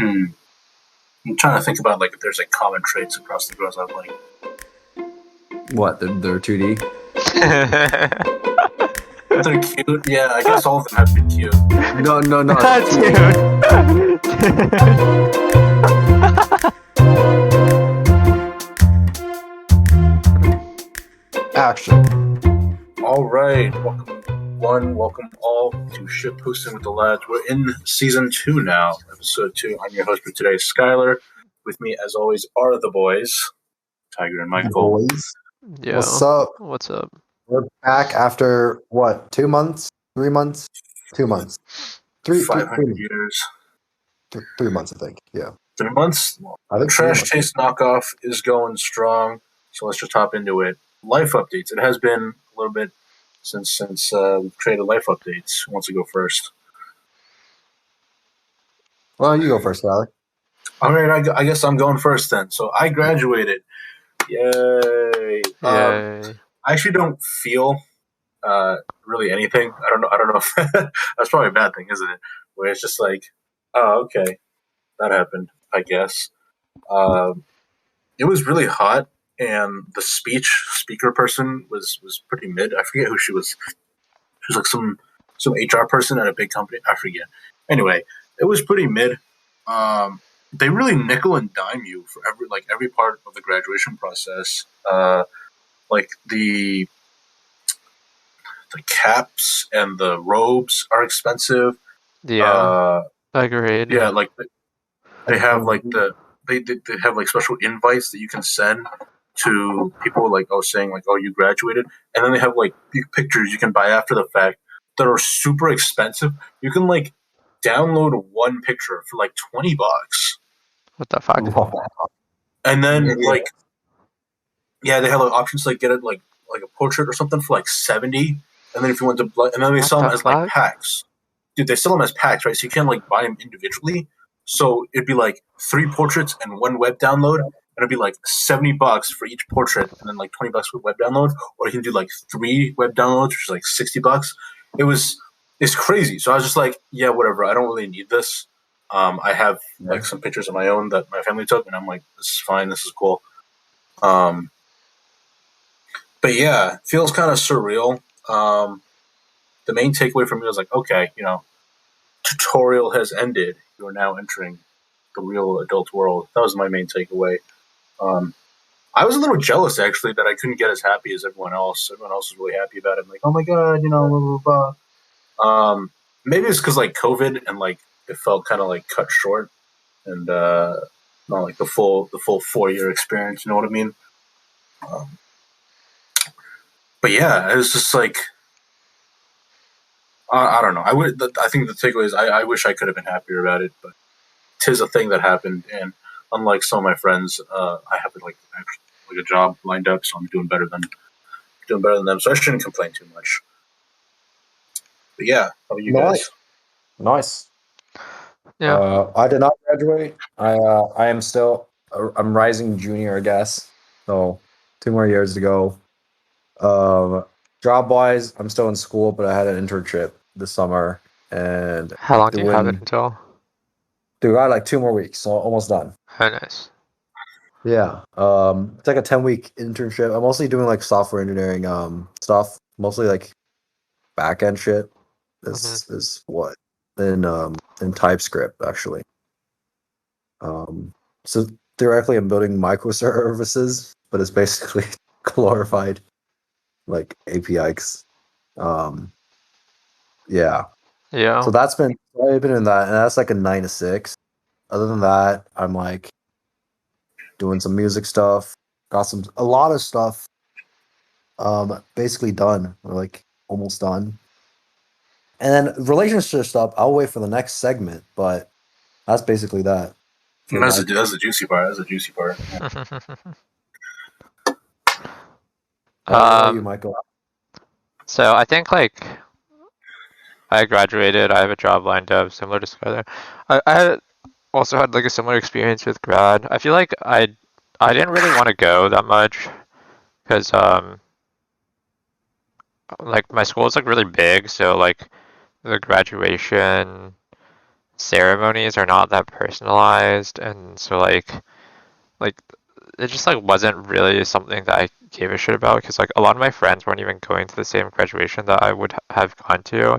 I'm trying to think about like if there's like common traits across the girls I've like. What? They're 2D? They're cute. Yeah, I guess all of them have been cute. No. Action. All right, welcome all to Ship Posting with the Lads. We're in season 2 now, episode 2. I'm your host for today, Skyler. With me, as always, are the boys, Tiger and Michael. Boys. Yeah. What's up? What's up? We're back after what? 2 months? 3 months? 2 months. 500 years. 3 months, I think. Yeah. 3 months. I think Trash Taste Knockoff is going strong, so let's just hop into it. Life updates. It has been a little bit since we've created life updates. Who wants to go first? Well, you go first, Skyler. All right, I guess I'm going first then. So I graduated. Yay! I actually don't feel really anything. I don't know if that's probably a bad thing, isn't it? Where it's just like, oh, okay, that happened. I guess it was really hot, and the speaker person was pretty mid. I forget who she was. She was like some HR person at a big company. I forget. Anyway, it was pretty mid. They really nickel and dime you for every part of the graduation process. Like the caps and the robes are expensive. Yeah, agreed. Yeah, like they have like they have like special invites that you can send to people like saying like you graduated, and then they have like pictures you can buy after the fact that are super expensive. You can like download one picture for like $20. What the fuck? And then they have like options to like get it like a portrait or something for like $70. And then if you want to, and then they sell them as like packs. Dude, they sell them as packs, right? So you can't like buy them individually. So it'd be like 3 portraits and 1 web download, and it'd be like $70 for each portrait, and then like $20 for web download. Or you can do like 3 web downloads, which is like $60. It's crazy. So I was just like, yeah, whatever. I don't really need this. I have like some pictures of my own that my family took, and I'm like, this is fine. This is cool. But yeah, it feels kind of surreal. The main takeaway for me was like, okay, tutorial has ended. You are now entering the real adult world. That was my main takeaway. I was a little jealous actually that I couldn't get as happy as everyone else. Everyone else was really happy about it. I'm like, oh my god, blah blah blah. Maybe it's because like COVID and like it felt kind of like cut short and not like the full 4-year experience. You know what I mean? But yeah, it was just like I don't know. I think the takeaway is I wish I could have been happier about it, but 'tis a thing that happened. And unlike some of my friends, I have like a job lined up, so I'm doing better than them. So I shouldn't complain too much. But yeah, how about you guys? Nice. Yeah. I did not graduate. I am still. I'm rising junior, I guess. So 2 more years to go. Job wise, I'm still in school, but I had an internship this summer. And how long do you have it until? Dude, I had like 2 more weeks, so almost done. Oh, nice. Yeah. It's like a 10-week internship. I'm mostly doing like software engineering stuff, mostly like back end shit. This is what in TypeScript actually. So theoretically I'm building microservices, but it's basically glorified like APIs. Yeah. So I've been in that, and that's like a 9 to 6. Other than that, I'm like doing some music stuff. Got a lot of stuff basically done, or like almost done. And then relationship stuff, I'll wait for the next segment, but that's basically that. That's the juicy part. That's the juicy part. How about you, Michael? So I think like I graduated. I have a job lined up, similar to Skyler. I also had like a similar experience with grad. I feel like I didn't really want to go that much because like my school is like really big, so like the graduation ceremonies are not that personalized, and so like it just like wasn't really something that I gave a shit about, because like a lot of my friends weren't even going to the same graduation that I would have gone to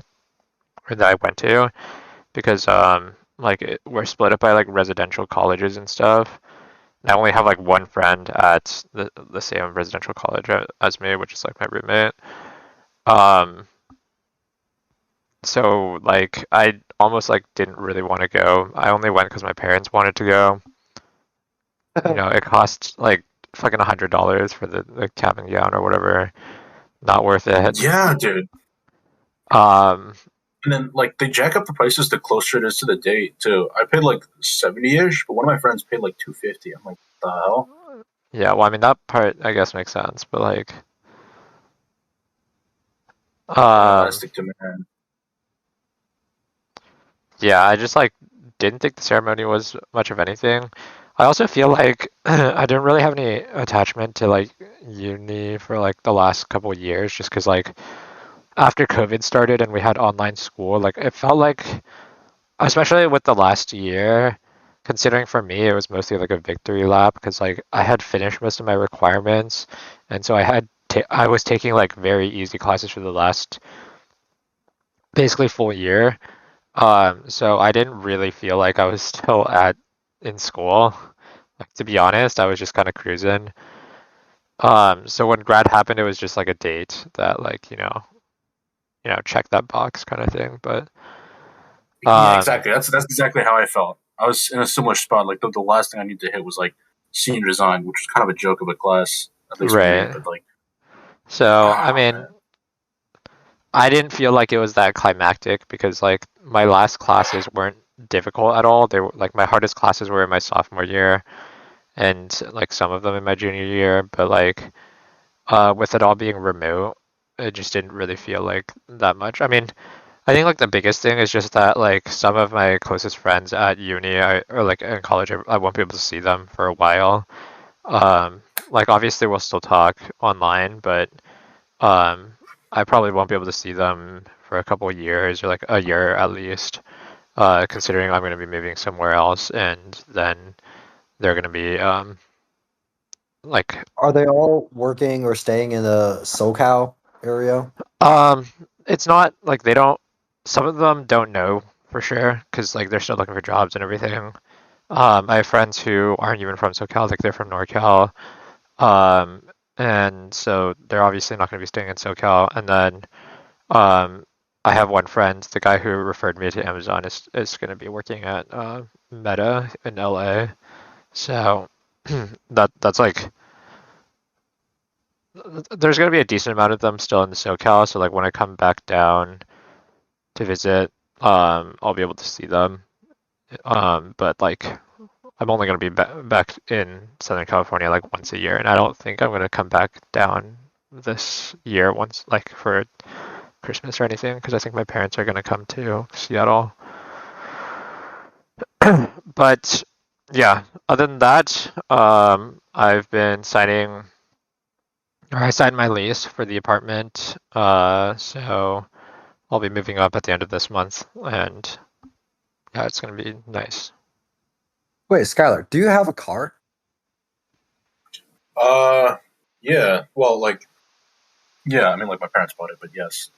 or that I went to, because we're split up by like residential colleges and stuff. And I only have like one friend at the same residential college as me, which is like my roommate. So like I almost like didn't really want to go. I only went because my parents wanted to go. You know, it cost like fucking $100 for the cap and gown or whatever. Not worth it. Yeah, dude. Um, And then like they jack up the prices the closer it is to the date too. I paid like 70-ish, but one of my friends paid like 250. I'm like, what the hell? yeah, well, I mean that part I guess makes sense, but like, I stick to man. yeah, I just like didn't think the ceremony was much of anything. I also feel like I didn't really have any attachment to like uni for like the last couple of years, just because like after COVID started and we had online school, like it felt like, especially with the last year, considering for me it was mostly like a victory lap, because like I had finished most of my requirements, and so I was taking like very easy classes for the last basically full year. So I didn't really feel like I was still in school. Like, to be honest, I was just kind of cruising. So when grad happened, it was just like a date that like, check that box kind of thing. But Yeah, exactly. That's exactly how I felt. I was in a similar spot. Like the last thing I needed to hit was like senior design, which was kind of a joke of a class, at least for me. right. But like, So I oh, mean, man. I didn't feel like it was that climactic, because like my last classes weren't difficult at all. They were like my hardest classes were in my sophomore year, and like some of them in my junior year. But like with it all being remote, it just didn't really feel like that much. I mean, I think like the biggest thing is just that like some of my closest friends at uni or like in college, I won't be able to see them for a while. Like obviously we'll still talk online, but um, I probably won't be able to see them for a couple of years, or like a year at least. Considering I'm going to be moving somewhere else, and then they're going to be like, Are they all working or staying in the SoCal area? it's not like they don't. Some of them don't know for sure, because like they're still looking for jobs and everything. I have friends who aren't even from SoCal, like they're from NorCal. Um, and so they're obviously not going to be staying in SoCal. And then um, I have one friend, the guy who referred me to Amazon, is going to be working at Meta in LA. So that's like, there's going to be a decent amount of them still in the SoCal. So like when I come back down to visit, I'll be able to see them. But like I'm only going to be back in Southern California like once a year, and I don't think I'm going to come back down this year once like for Christmas or anything, because I think my parents are going to come to Seattle. But yeah, other than that, I've been I signed my lease for the apartment, so I'll be moving up at the end of this month, and yeah, it's going to be nice. Wait, Skyler, do you have a car? Yeah. Well, like, yeah. I mean, like my parents bought it, but yes.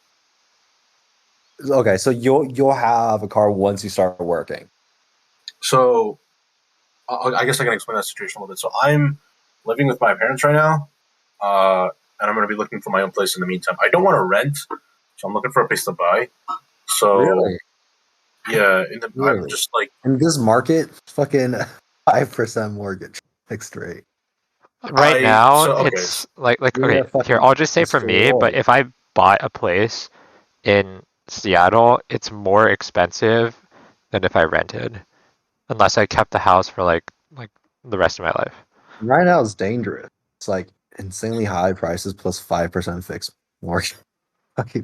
Okay, so you'll have a car once you start working. So I guess I can explain that situation a little bit. So I'm living with my parents right now, and I'm going to be looking for my own place in the meantime. I don't want to rent, so I'm looking for a place to buy. So Really? yeah, I'm Really? just like, In this market, fucking 5% mortgage, fixed rate. Right now, okay. it's like You're okay, gonna here, fucking I'll just say for me, but destroy. if I bought a place in Seattle, it's more expensive than if I rented, unless I kept the house for like the rest of my life. Right now it's dangerous. It's like insanely high prices plus 5% fixed mortgage.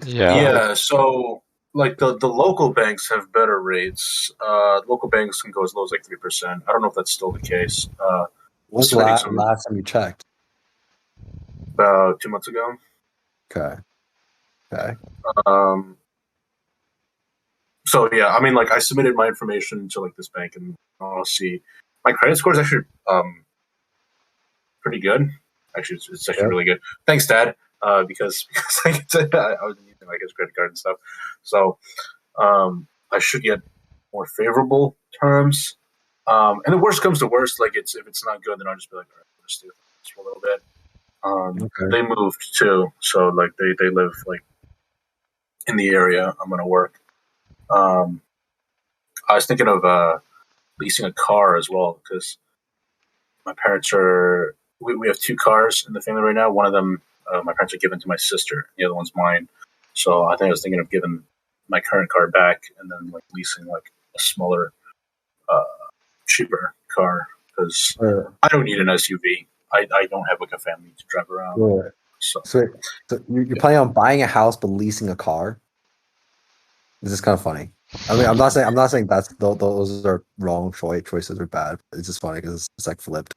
Yeah. Yeah, so like the local banks have better rates. Local banks can go as low as like 3%. I don't know if that's still the case. When's the Submitting some last time you checked? about 2 months ago. Okay. Okay. Um, So yeah, I mean, like I submitted my information to like this bank, and I'll see. My credit score is actually pretty good. Actually, it's actually really good. Thanks, Dad. Because I was using like his credit card and stuff. So I should get more favorable terms. And the worst comes to worst, like if it's not good, then I'll just be like, all right, I'll just do this for a little bit. They moved too, so like they live like in the area I'm gonna work. I was thinking of leasing a car as well because my parents are. We have 2 cars in the family right now. One of them my parents are giving to my sister. The other one's mine. So I think I was thinking of giving my current car back and then like leasing like a smaller, cheaper car because I don't need an SUV. I don't have like a family to drive around. Right. So you're planning on buying a house but leasing a car? This is kind of funny. I mean, I'm not saying those are wrong choices or bad. It's just funny because it's like flipped.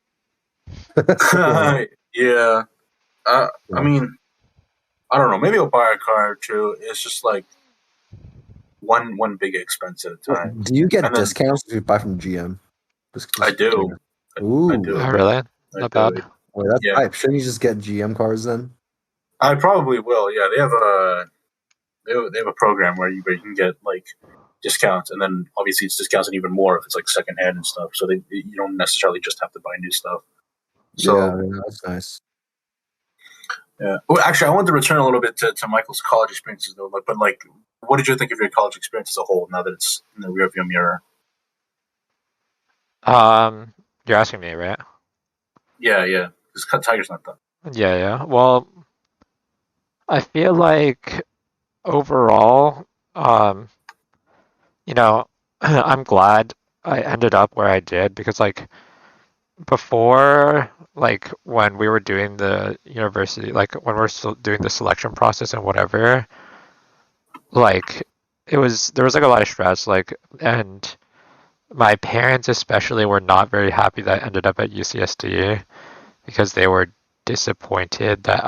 Yeah. I mean, I don't know. Maybe I'll buy a car or two. It's just like one big expense at a time. Do you get discounts if you buy from GM? I do. Ooh. I do. Oh, really? Not bad. Wait, that's hype. Shouldn't you just get GM cars then? I probably will. Yeah, they have a program where you can get like discounts, and then obviously it's discounts and even more if it's like secondhand and stuff. So you don't necessarily just have to buy new stuff. So yeah, that's nice. Yeah. Well, actually, I wanted to return a little bit to Michael's college experiences, though. But like, what did you think of your college experience as a whole? Now that it's in the rearview mirror. You're asking me, right? Yeah. Because Tiger's not done. Yeah. Well, I feel like overall, you know, I'm glad I ended up where I did because like before, like when we were doing the university, like when we're still doing the selection process and whatever, like there was like a lot of stress, like, and my parents especially were not very happy that I ended up at UCSD because they were disappointed that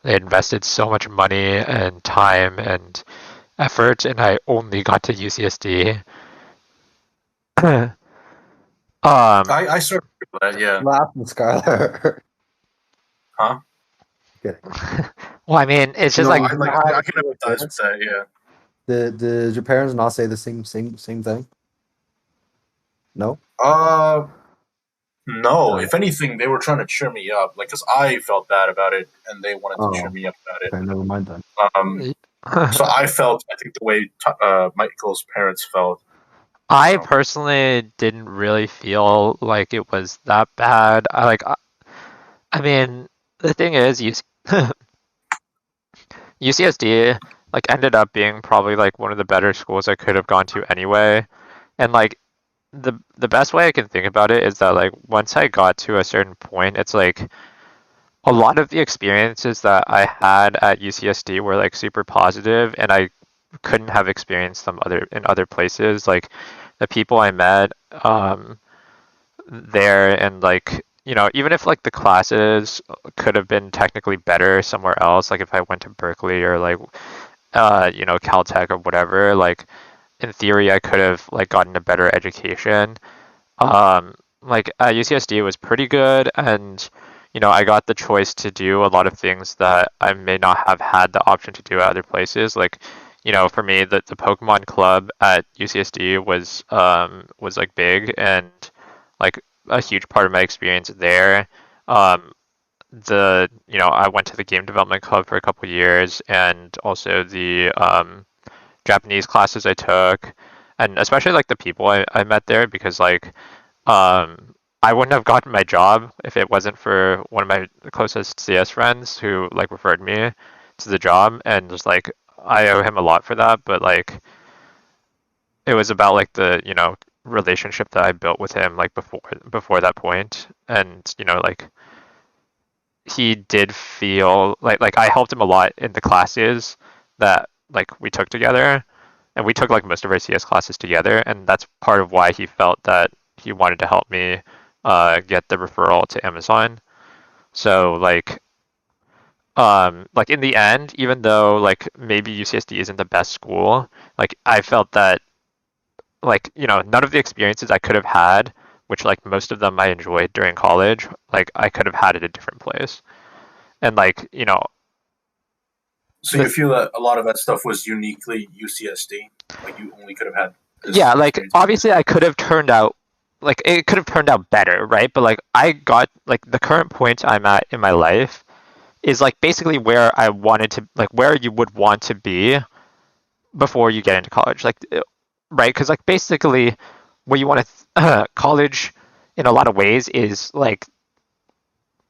they invested so much money and time and effort and I only got to UCSD. I sort of feel that, yeah. Laughing, Skyler. Huh? Kidding. Well, I mean, it's just I can empathize with that, yeah. Did your parents not say the same thing? No? No. If anything, they were trying to cheer me up, like, because I felt bad about it, and they wanted to cheer me up about it. Okay, never mind then. So I think the way Michael's parents felt. I personally didn't really feel like it was that bad. I mean, the thing is, UCSD like ended up being probably like one of the better schools I could have gone to anyway, and like the best way I can think about it is that like once I got to a certain point, it's like a lot of the experiences that I had at UCSD were like super positive, and I couldn't have experienced them in other places. Like the people I met there, and like even if like the classes could have been technically better somewhere else, like if I went to Berkeley or like Caltech or whatever, like in theory I could have like gotten a better education. Like at UCSD it was pretty good, and I got the choice to do a lot of things that I may not have had the option to do at other places. Like, for me, the Pokemon Club at UCSD was like big and like a huge part of my experience there. I went to the game development club for a couple years, and also the Japanese classes I took, and especially like the people I met there, because like I wouldn't have gotten my job if it wasn't for one of my closest CS friends who like referred me to the job, and just like I owe him a lot for that. But like it was about like the relationship that I built with him like before that point, and like he did feel like I helped him a lot in the classes that like we took together, and we took like most of our CS classes together, and that's part of why he felt that he wanted to help me get the referral to Amazon. So like like in the end, even though like maybe UCSD isn't the best school, like I felt that like, you know, none of the experiences I could have had, which like most of them I enjoyed during college, like I could have had at a different place. And like, you know, so you feel that a lot of that stuff was uniquely UCSD, like you only could have had this yeah, like experience. obviously I could have turned out like it could have turned out better, right? But like I got like the current point I'm at in my life is like basically where I wanted to, like where you would want to be before you get into college, like right? Because like basically what you want to college in a lot of ways is like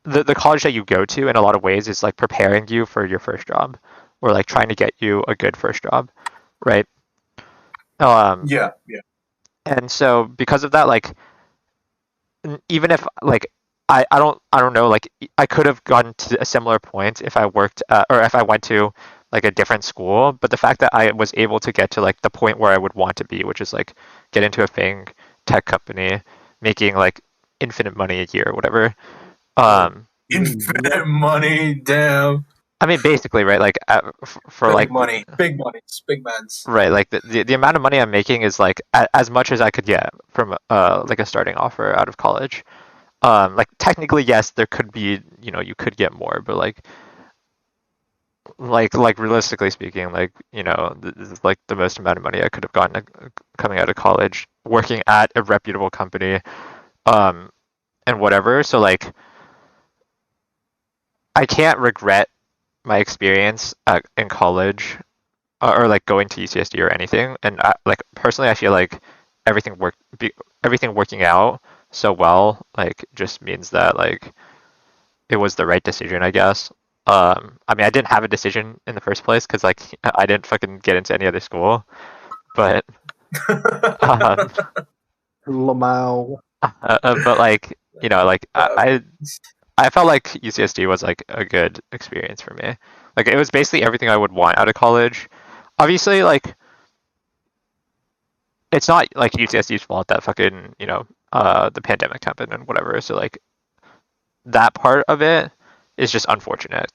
the college that you go to in a lot of ways is like preparing you for your first job or like trying to get you a good first job, right? Yeah. And so because of that, like even if like I don't know, like I could have gotten to a similar point if I worked or if I went to like a different school, but the fact that I was able to get to like the point where I would want to be, which is like get into a FANG tech company making like infinite money a year or whatever. Infinite money, damn. I mean, basically, right? Like for Big like money, big money, big man's. right, like the amount of money I'm making is like as much as I could get from like a starting offer out of college. Like technically, yes, there could be, you know, you could get more, but like realistically speaking, like, you know, this is like the most amount of money I could have gotten coming out of college, working at a reputable company, um, and whatever. So like, I can't regret my experience in college or like going to UCSD or anything. And like personally, I feel like everything worked, everything working out so well, like just means that like it was the right decision, I guess. I mean, I didn't have a decision in the first place because like I didn't fucking get into any other school, but um, Lamau. but like, you know, like I felt like UCSD was like a good experience for me. Like it was basically everything I would want out of college. Obviously, like it's not like UCSD's fault that fucking, you know, the pandemic happened and whatever. So like that part of it is just unfortunate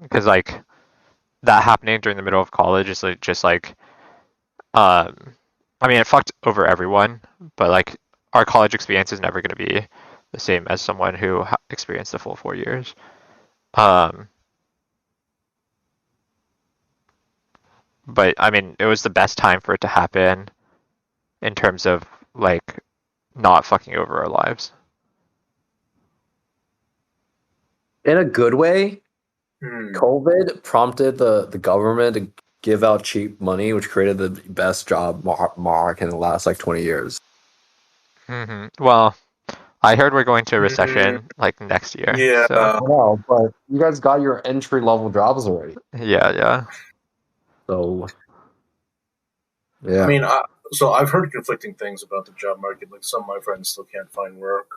because like that happening during the middle of college is like just like I mean it fucked over everyone, but like our college experience is never going to be the same as someone who experienced the full 4 years. Um, but I mean it was the best time for it to happen in terms of like not fucking over our lives. In a good way, COVID prompted the government to give out cheap money, which created the best job market in the last like 20 years. Well, I heard we're going to a recession like next year. Yeah. So. I know, but you guys got your entry level jobs already. Yeah. So, yeah. I mean, so I've heard conflicting things about the job market. Like some of my friends still can't find work.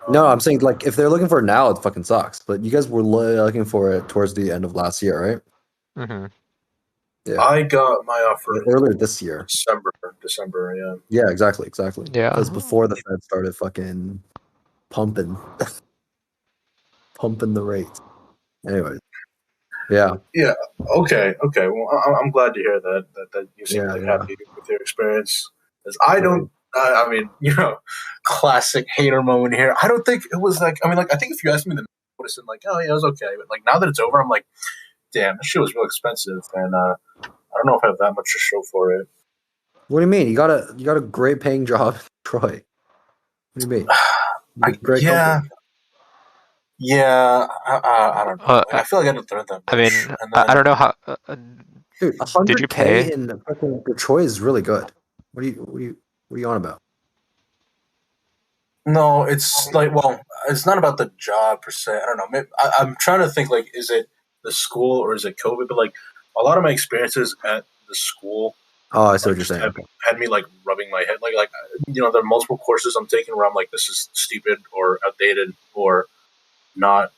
No, I'm saying like if they're looking for it now, it fucking sucks. But you guys were looking for it towards the end of last year, right? Mm-hmm. Yeah. I got my offer earlier this year. December, yeah. Yeah, exactly. Yeah. Because before the Fed started fucking pumping the rates. Anyways. Yeah. Yeah. Okay. Well, I'm glad to hear that you seem happy with your experience. Because I don't. I mean, you know, classic hater moment here. I don't think it was like. I mean, like I think if you asked me, then I would have said like, oh yeah, it was okay. But like now that it's over, I'm like, damn, this shit was real expensive, and I don't know if I have that much to show for it. What do you mean? You got a great paying job in Troy. What do you mean? Great company. Yeah, I don't know. I feel like I didn't thread that much. I mean, I don't know how. Dude, 100K did you pay? in fucking Detroit is really good. What are you on about? No, it's like, well, it's not about the job per se. I don't know. Maybe, I'm trying to think, like, is it the school or is it COVID? But like, a lot of my experiences at the school. Oh, I see what you're saying. Had me like rubbing my head, like you know, there are multiple courses I'm taking where I'm like, this is stupid or outdated or not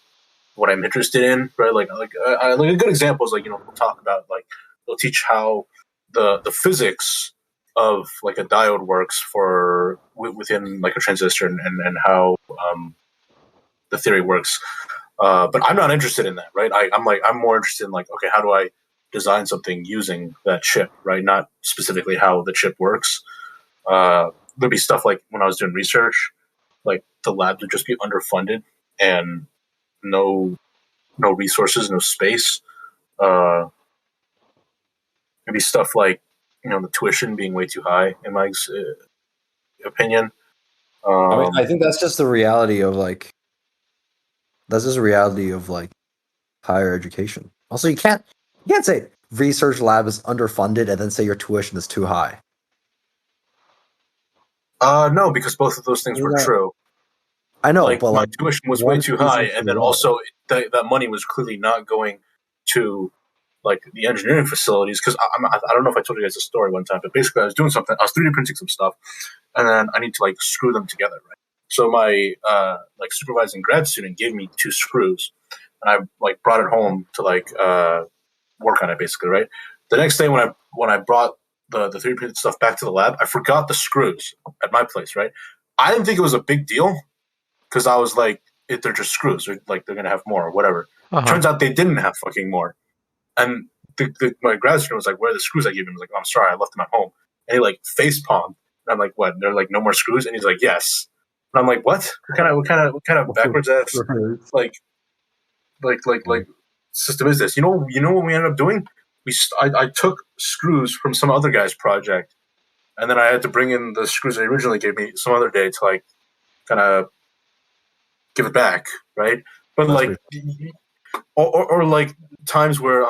what I'm interested in, right? Like a good example is like, you know, we'll talk about like they'll teach how the physics of like a diode works within like a transistor and how the theory works. But I'm not interested in that, right? I'm more interested in like, okay, how do I design something using that chip, right? Not specifically how the chip works. There'd be stuff like when I was doing research, like the labs would just be underfunded and no resources, no space. Maybe stuff like the tuition being way too high in my opinion. I think that's just the reality of like higher education. Also, you can't say research lab is underfunded and then say your tuition is too high. No, because both of those things were true. I know, like, but my like tuition was way too high, and then also that money was clearly not going to like the engineering facilities. Because I don't know if I told you guys a story one time, but basically I was doing something. I was 3D printing some stuff, and then I need to like screw them together, right? So my like supervising grad student gave me 2 screws, and I like brought it home to like work on it basically, right? The next day when I brought the 3D printed stuff back to the lab, I forgot the screws at my place, right? I didn't think it was a big deal because I was like, they're just screws, or like they're gonna have more or whatever. Turns out they didn't have fucking more, and my grad student was like, "Where are the screws I gave him?" I was like, "Oh, I'm sorry, I left them at home." And he like face palmed, and I'm like, "What? They're like no more screws?" And he's like, "Yes." And I'm like, "What? What kind of backwards ass like system is this?" You know what we ended up doing? I took screws from some other guy's project, and then I had to bring in the screws they originally gave me some other day to like kind of give it back, right? But That's like, or like times where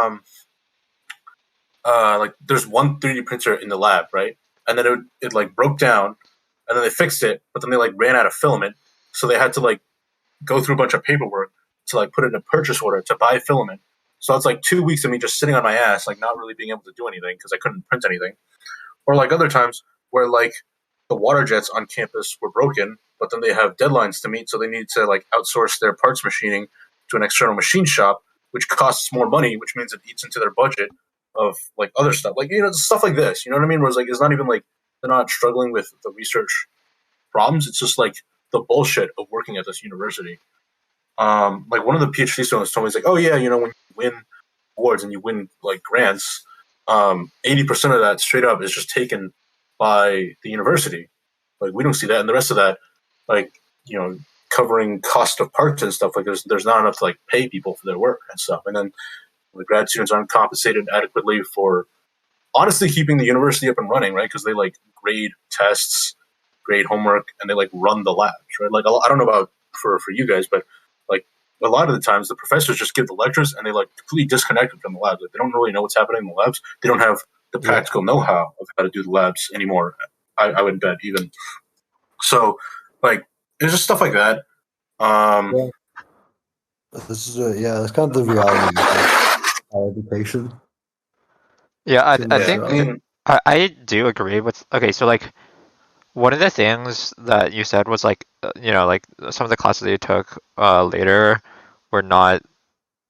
like there's one 3D printer in the lab, right? And then it like broke down, and then they fixed it, but then they like ran out of filament, so they had to like go through a bunch of paperwork to like put in a purchase order to buy filament. So it's like 2 weeks of me just sitting on my ass, like not really being able to do anything because I couldn't print anything. Or like other times where like the water jets on campus were broken, but then they have deadlines to meet, so they need to like outsource their parts machining to an external machine shop, which costs more money, which means it eats into their budget of like other stuff, like stuff like this. You know what I mean? Where it's like it's not even like they're not struggling with the research problems. It's just like the bullshit of working at this university. Like one of the PhD students told me, he's like, "Oh yeah, when you win awards and you win like grants, 80% of that straight up is just taken by the university. Like we don't see that, and the rest of that, like covering cost of parts and stuff. Like there's not enough to like pay people for their work and stuff. And then the grad students aren't compensated adequately for honestly keeping the university up and running, right? Because they like grade tests, grade homework, and they like run the labs, right? Like I don't know about for you guys, but like a lot of the times the professors just give the lectures and they like completely disconnected from the labs. Like they don't really know what's happening in the labs. They don't have the practical know-how of how to do the labs anymore. I would bet even. So like it's just stuff like that. This is that's kind of the reality of education. Yeah, I think I do agree with. Okay, so like one of the things that you said was like like some of the classes that you took later were not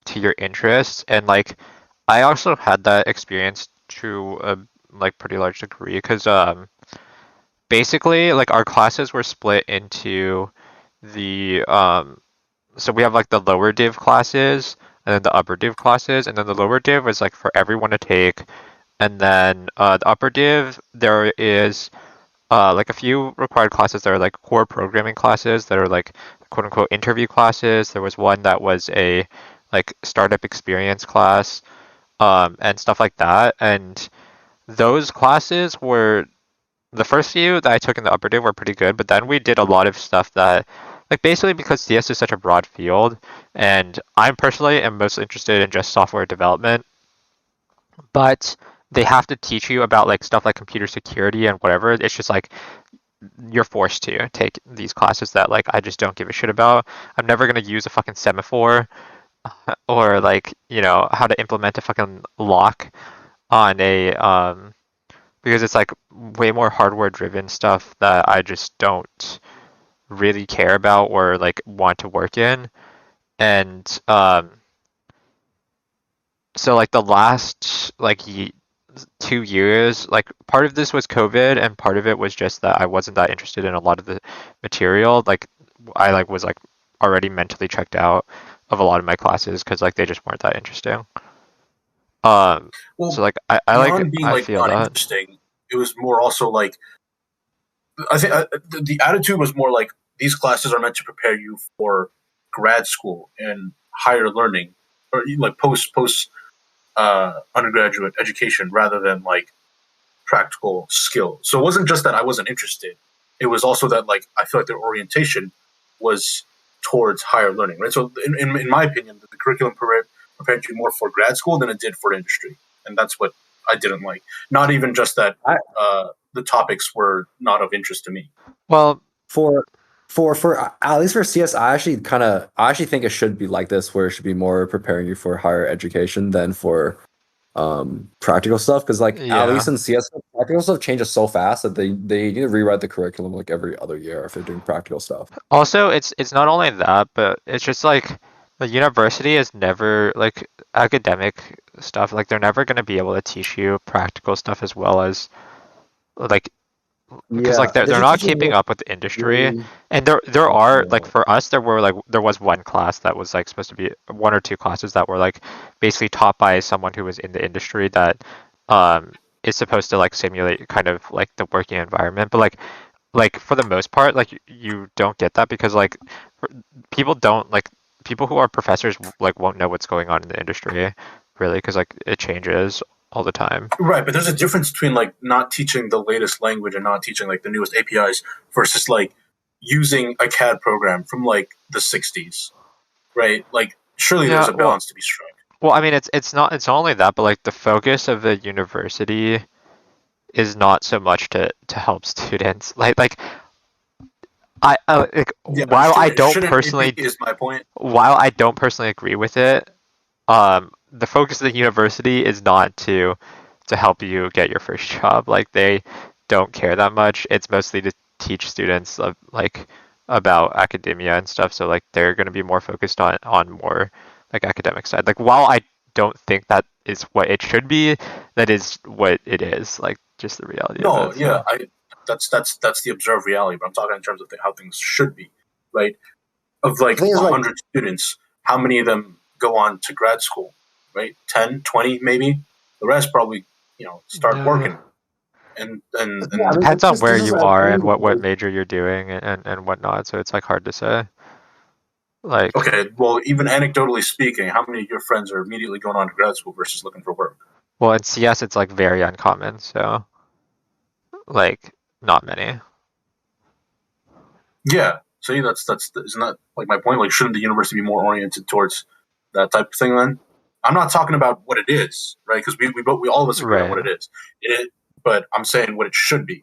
to your interests, and like I also had that experience to a like pretty large degree because basically like our classes were split into the so we have like the lower div classes and then the upper div classes, and then the lower div is like for everyone to take, and then the upper div there is like a few required classes that are like core programming classes that are like quote unquote interview classes. There was one that was a like startup experience class and stuff like that, and those classes were the first few that I took in the upper div were pretty good, but then we did a lot of stuff that like basically because CS is such a broad field, and I'm personally am most interested in just software development, but they have to teach you about like stuff like computer security and whatever. It's just like you're forced to take these classes that like I just don't give a shit about. I'm never gonna use a fucking semaphore or like how to implement a fucking lock on a because it's like way more hardware driven stuff that I just don't really care about or like want to work in. And so like the last like 2 years, like part of this was COVID and part of it was just that I wasn't that interested in a lot of the material. Like I like was like already mentally checked out of a lot of my classes because like they just weren't that interesting. Well, so like I beyond being I like feel not that. interesting, it was more also like I think the attitude was more like these classes are meant to prepare you for grad school and higher learning, or like post undergraduate education, rather than like practical skill. So it wasn't just that I wasn't interested; it was also that like I feel like their orientation was towards higher learning, right? So in my opinion, the curriculum prepared you more for grad school than it did for industry, and that's what I didn't like. Not even just that the topics were not of interest to me. Well, for at least for CS, I actually think it should be like this, where it should be more preparing you for higher education than for practical stuff. Because like at least in CS, practical stuff changes so fast that they need to rewrite the curriculum like every other year if they're doing practical stuff. Also, it's not only that, but it's just like the university is never like academic stuff. Like they're never going to be able to teach you practical stuff as well as like because like they're not keeping up with the industry. And there are like for us there was one class that was like supposed to be one or two classes that were like basically taught by someone who was in the industry that is supposed to like simulate kind of like the working environment, but like for the most part like you don't get that because like people don't like people who are professors like won't know what's going on in the industry really because like it changes all the time. Right, but there's a difference between like not teaching the latest language and not teaching like the newest APIs versus like using a CAD program from like the 60s, right? Like surely there's a balance to be struck. Well, I mean it's not only that, but like the focus of the university is not so much to help students. Like while I don't personally is my point. While I don't personally agree with it, the focus of the university is not to help you get your first job. Like they don't care that much. It's mostly to teach students like about academia and stuff. So like they're going to be more focused on more like academic side. Like while I don't think that is what it should be, that is what it is. Like just the reality. No, of it, yeah, that's the observed reality. But I'm talking in terms of how things should be, right? Of like 100 students, how many of them go on to grad school, right? 10, 20 maybe. The rest probably, start working. And it depends on where you are and what major you're doing and whatnot. So it's like hard to say. Like okay, well, even anecdotally speaking, how many of your friends are immediately going on to grad school versus looking for work? Well, in CS, it's like very uncommon. So like not many. Yeah. See, that's isn't that like my point? Like, shouldn't the university be more oriented towards that type of thing? Then I'm not talking about what it is, right? Because we all of us agree on what it is. But I'm saying what it should be.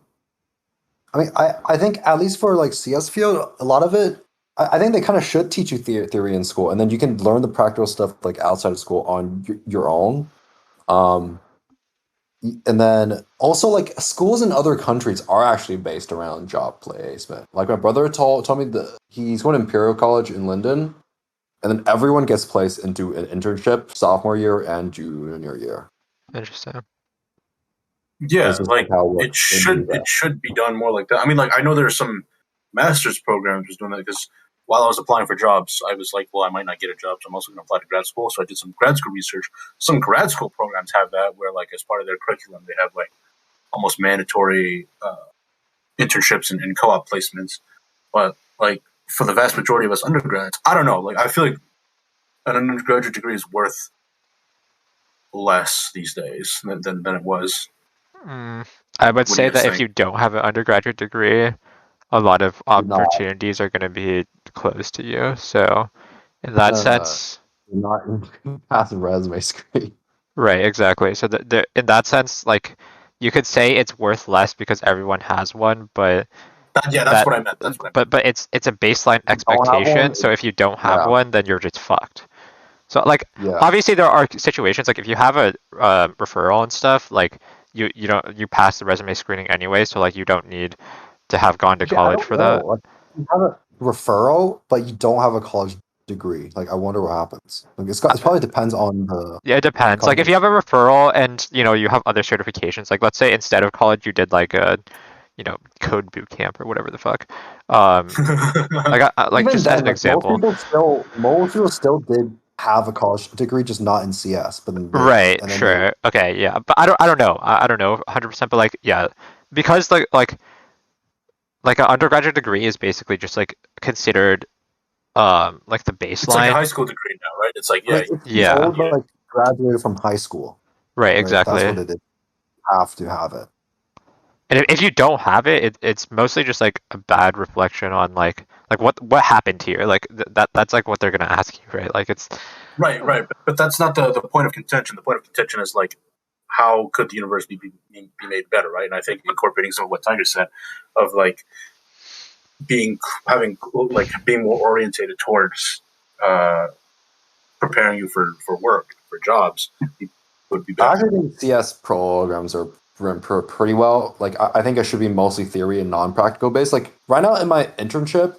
I mean, I think at least for like CS field, a lot of it, I think they kind of should teach you theory in school, and then you can learn the practical stuff like outside of school on your own. And then also like schools in other countries are actually based around job placement. Like my brother told me that he's going to Imperial College in London, and then everyone gets placed into an internship sophomore year and junior year. Interesting. Yeah, like it should be done more like that. I mean, like I know there's some master's programs was doing that because while I was applying for jobs, I was like, well, I might not get a job, so I'm also going to apply to grad school. So I did some grad school research. Some grad school programs have that where, like, as part of their curriculum, they have like almost mandatory internships and co-op placements. But like for the vast majority of us undergrads, I don't know. Like I feel like an undergraduate degree is worth less these days than it was. I would say that if you don't have an undergraduate degree, a lot of opportunities are going to be closed to you. So, in that sense, you're not passive resume screen. Right, exactly. So, in that sense, like you could say it's worth less because everyone has one, but that's what I meant. But it's a baseline expectation. So if you don't have one, then you're just fucked. So like obviously there are situations like if you have a referral and stuff, like you pass the resume screening anyway, so like you don't need to have gone to college for that. Like, you have a referral, but you don't have a college degree. Like I wonder what happens. Like it probably depends on the. Yeah, it depends. Like if you have a referral and you have other certifications, like let's say instead of college you did like code boot camp or whatever the fuck. Like Even just then, as an like example. most people still did have a college degree, just not in CS. But then Right, sure. Okay, yeah. But I don't know. I don't know 100%, but like yeah, because like an undergraduate degree is basically just like considered like the It's like a baseline. high school degree now, right? It's like, I mean, yeah, it's Yeah. old, like graduated from high school, Right, right? That's exactly. what it is. Have to have it. And if you don't have it, it's mostly just like a bad reflection on like what happened here. Like that's like what they're gonna ask you, right? Like it's right, right. But that's not the point of contention. The point of contention is like, how could the university be made better, right? And I think incorporating some of what Tiger said, of like being more orientated towards preparing you for work, for jobs, would be better. I actually think CS programs are run pretty well. Like I think it should be mostly theory and non-practical based. Like right now in my internship,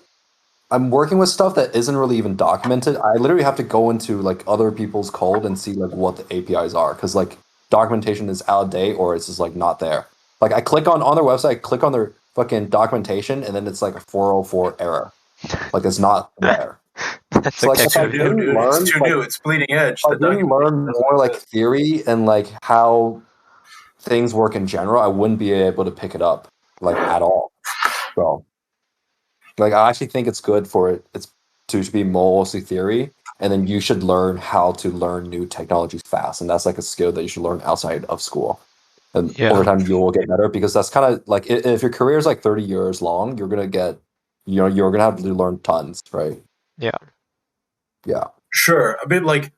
I'm working with stuff that isn't really even documented. I literally have to go into like other people's code and see like what the APIs are, because like documentation is out of date or it's just like not there. Like I click on their website, click on their fucking documentation, and then it's like a 404 error. Like it's not there. that's So like It's if I too new, didn't dude. learn, It's too like, new. It's bleeding edge. if I The didn't learn documentation doesn't more like exist. theory and like how things work in general, I wouldn't be able to pick it up like at all. So like I actually think it's good for it's to be mostly theory, and then you should learn how to learn new technologies fast, and that's like a skill that you should learn outside of school. And Yeah. over time you will get better, because that's kind of like if your career is like 30 years long, you're gonna get you're gonna have to learn tons, right? Yeah. Yeah. Sure, a bit like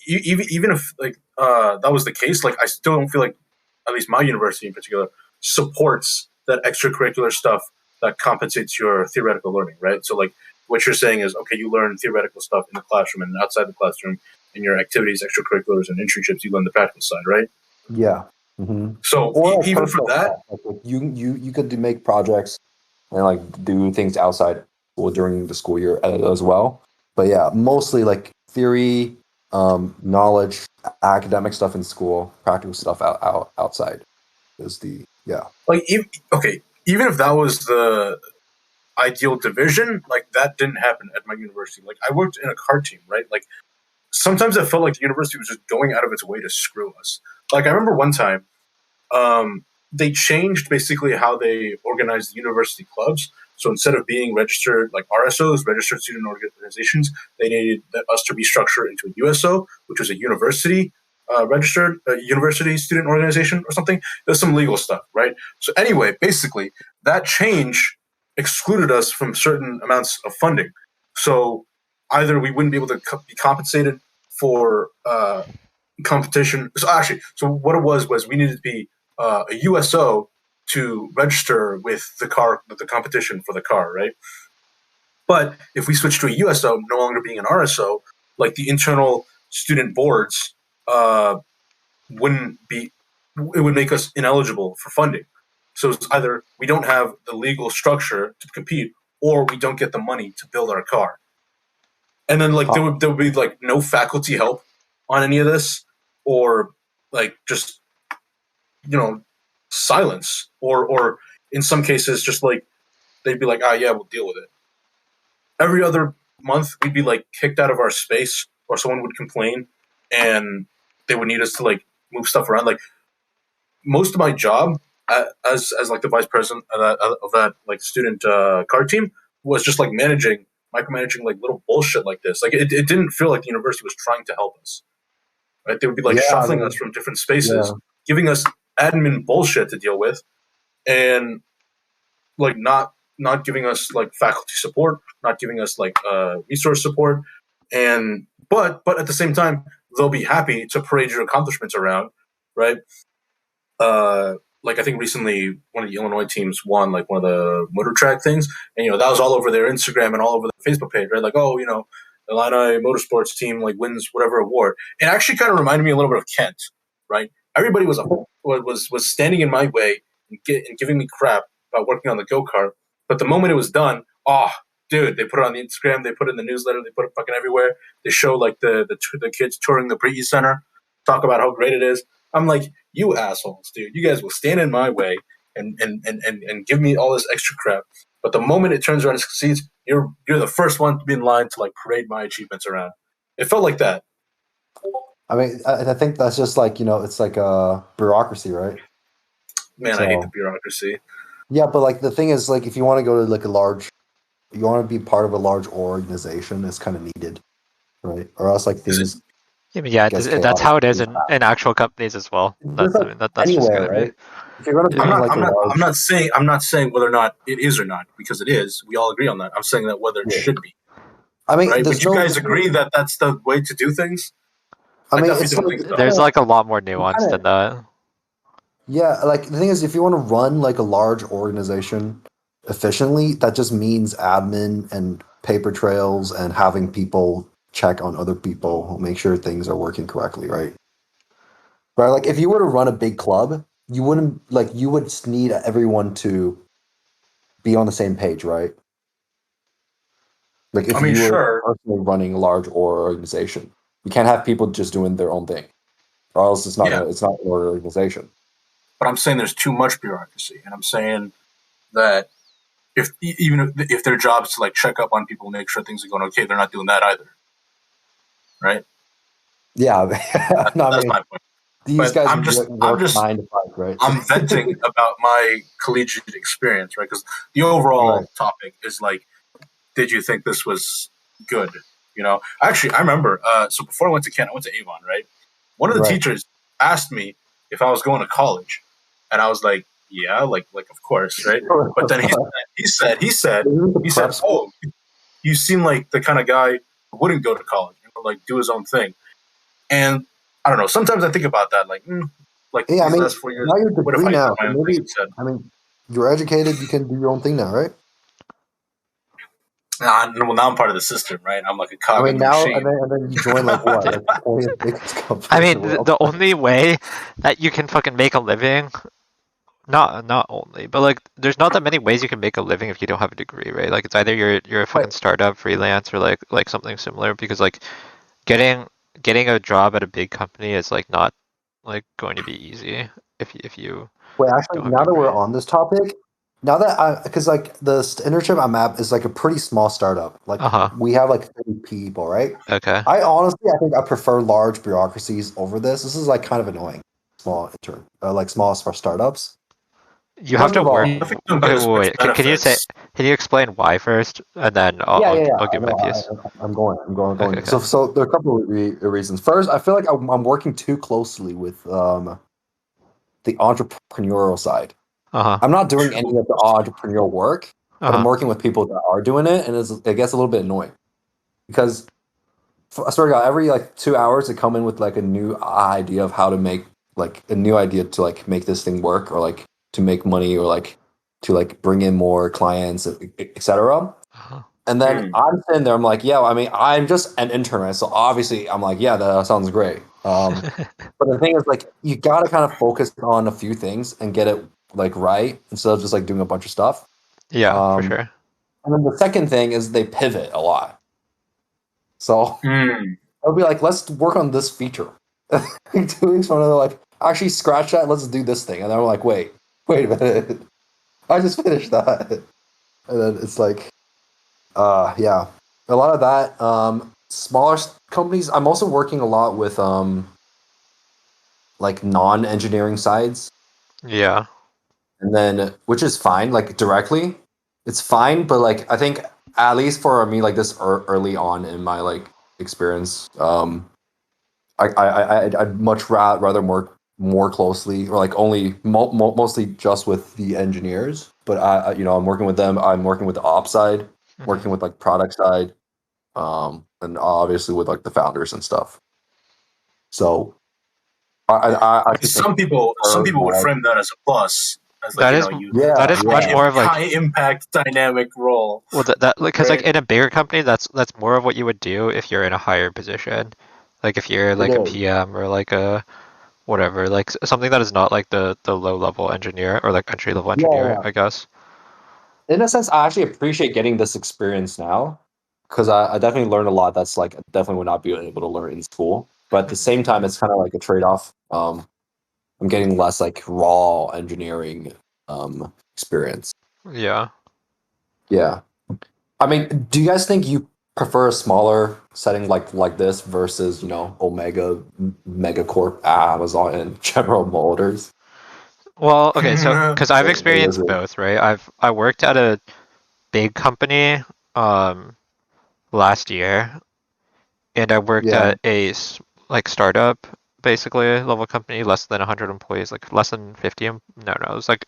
even if like that was the case, like I still don't feel like, at least my university in particular, supports that extracurricular stuff that compensates your theoretical learning, right? So like what you're saying is, okay, you learn theoretical stuff in the classroom, and outside the classroom in your activities, extracurriculars, and internships, you learn the practical side, right? Yeah. Mm-hmm. So Or like even for personal that, stuff. Like you could make projects and like do things outside school during the school year as well. But yeah, mostly like theory, knowledge, academic stuff in school, practical stuff outside is the like even if that was the ideal division, like that didn't happen at my university. Like I worked in a car team, right? Like sometimes I felt like the university was just going out of its way to screw us. Like I remember one time, they changed basically how they organized the university clubs. So instead of being registered like RSOs, registered student organizations, they needed us to restructure into a USO, which was a university registered university student organization or something. There's some legal stuff, right? So anyway, basically that change excluded us from certain amounts of funding. So either we wouldn't be able to be compensated for competition. So what it was we needed to be a USO to register with the competition for the car, right? But if we switch to a USO, no longer being an RSO, like the internal student boards wouldn't be, it would make us ineligible for funding. So it's either we don't have the legal structure to compete, or we don't get the money to build our car. And then like there would be like no faculty help on any of this, or like just silence, or in some cases just like they'd be like, yeah, we'll deal with it. Every other month we'd be like kicked out of our space, or someone would complain and they would need us to like move stuff around. Like most of my job as like the vice president of that like student car team was just like micromanaging like little bullshit like this. Like it didn't feel like the university was trying to help us, right? They would be like shuffling us from different spaces, giving us admin bullshit to deal with, and like not giving us like faculty support, not giving us like resource support, and but at the same time they'll be happy to parade your accomplishments around, right? Like I think recently one of the Illinois teams won like one of the motor track things, and that was all over their Instagram and all over their Facebook page, right? Like, oh, the Illinois motorsports team like wins whatever award. It actually kind of reminded me a little bit of Kent, right? Everybody was standing in my way and giving me crap about working on the go-kart, but the moment it was done, dude, they put it on the Instagram, they put it in the newsletter, they put it fucking everywhere. They show like the kids touring the Breeze Center, talk about how great it is. I'm like, you assholes, dude. You guys will stand in my way, and give me all this extra crap. But the moment it turns around and succeeds, you're the first one to be in line to like parade my achievements around. It felt like that. I mean, I think that's just like, it's like a bureaucracy, right? Man, I hate the bureaucracy. Yeah, but like the thing is, like, if you want to go to like you want to be part of a large organization, it's kind of needed, right? Or else like things. Yeah, that's how it is in actual companies as well. That's anywhere, just gonna right? be. If you're going to I'm not saying whether or not it is or not, because it is. We all agree on that. I'm saying that whether it should be. I mean, right? But you guys agree that that's the way to do things? I mean, there's like a lot more nuance than that. Yeah, like the thing is, if you want to run like a large organization efficiently, that just means admin and paper trails and having people check on other people, make sure things are working correctly, right? Right, like if you were to run a big club, you would need everyone to be on the same page, right? Like if you were personally running a large organization, you can't have people just doing their own thing, or else it's not an organization. But I'm saying there's too much bureaucracy, and I'm saying that even if their job is to like check up on people, make sure things are going okay, they're not doing that either, right? Yeah, that's my point. These guys I'm just 9 to 5, right? I'm venting about my collegiate experience, right? Because the overall topic is like, did you think this was good? Actually, I remember. So before I went to Kent, I went to Avon, right? One of the teachers asked me if I was going to college, and I was like, yeah, like of course, right? But then he said, oh, you seem like the kind of guy who wouldn't go to college, like do his own thing. And I don't know. Sometimes I think about that, hey, I mean, last 4 years. Now you're degree now. I mean, you're educated. You can do your own thing now, right? Now I'm part of the system, right? I'm like a cog in the machine. And then you join like what? Like the 20th biggest company. I mean, the only way that you can fucking make a living, not only, but like there's not that many ways you can make a living if you don't have a degree, right? Like it's either you're a fucking startup, freelance, or like something similar. Because like getting a job at a big company is like not like going to be easy if you. Wait, actually, now that we're on this topic. Now that because like the internship I'm at is like a pretty small startup. Like we have like 30 people, right? Okay. I think I prefer large bureaucracies over this. This is like kind of annoying. Small small startups. You have to work. Wait. Can you explain why first, and then I'll give my piece. I'm going. Okay. So there are a couple of reasons. First, I feel like I'm working too closely with the entrepreneurial side. I'm not doing any of the entrepreneurial work, but I'm working with people that are doing it, and it gets a little bit annoying because I swear to God, every like 2 hours they come in with like a new idea of how to make like a new idea to like make this thing work, or like to make money, or like to like bring in more clients, etc. And then I'm sitting there, I'm like, yeah, I mean, I'm just an intern, right? So obviously I'm like, yeah, that sounds great. But the thing is, like, you gotta kind of focus on a few things and get it like right instead of just like doing a bunch of stuff. Yeah, for sure. And then the second thing is they pivot a lot. So I'll be like, let's work on this feature. 2 weeks from now, they're like, actually scratch that, let's do this thing. And then I'm like, wait a minute. I just finished that. And then it's like, yeah. A lot of that. Smaller companies, I'm also working a lot with like non-engineering sides. Yeah. And then, which is fine, like directly, it's fine. But like, I think at least for me, like this early on in my like experience, I'd much rather work more closely, or like only mostly just with the engineers. But I'm working with them. I'm working with the ops side, working with like product side, and obviously with like the founders and stuff. So, some people would frame that as a plus. As like, that is much more of like high impact dynamic role. Well, that because like in a bigger company, that's more of what you would do if you're in a higher position, like if you're like a PM or like a whatever, like something that is not like the low level engineer or like entry level engineer, I guess. In a sense, I actually appreciate getting this experience now, because I definitely learned a lot that's like I definitely would not be able to learn in school. But at the same time, it's kind of like a trade off. I'm getting less like raw engineering experience. Yeah. Yeah. I mean, do you guys think you prefer a smaller setting like this versus, Omega, Megacorp, Amazon, and General Motors? Well, okay, so because I've What is experienced it? both, right? I worked at a big company last year, and I worked Yeah. at a like startup, basically level company, less than 100 employees, like less than 50. No, it was like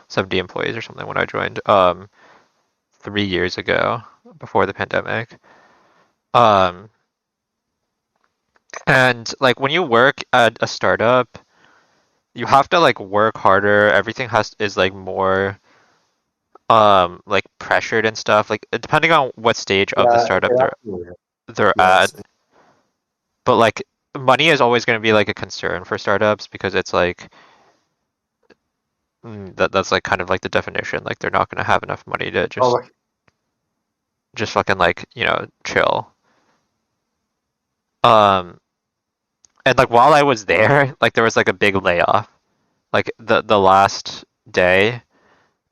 70 employees or something when I joined 3 years ago before the pandemic. Um, and like when you work at a startup, you have to like work harder. Everything is like more like pressured and stuff. Like depending on what stage of the Yeah, startup it they're yeah, at. But like money is always going to be like a concern for startups because it's like that's like kind of like the definition. Like they're not going to have enough money to oh, just fucking like, chill. Um and like while I was there, like there was like a big layoff. Like the last day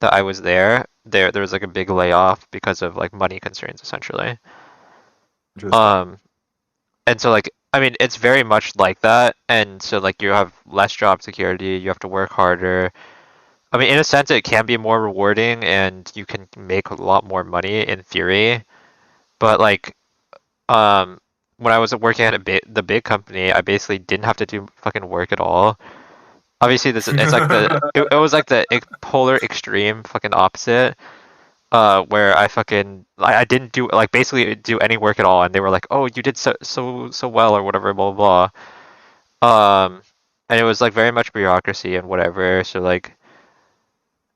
that I was there was like a big layoff because of like money concerns essentially. interesting. Um and so like I mean it's very much like that, and so like you have less job security, you have to work harder. I mean in a sense it can be more rewarding and you can make a lot more money in theory, but like um when I was working at the big company, I basically didn't have to do fucking work at all. Obviously this it's like it was like the polar extreme fucking opposite, where I didn't do like basically do any work at all, and they were like, oh, you did so well or whatever, blah blah blah. And it was like very much bureaucracy and whatever. So like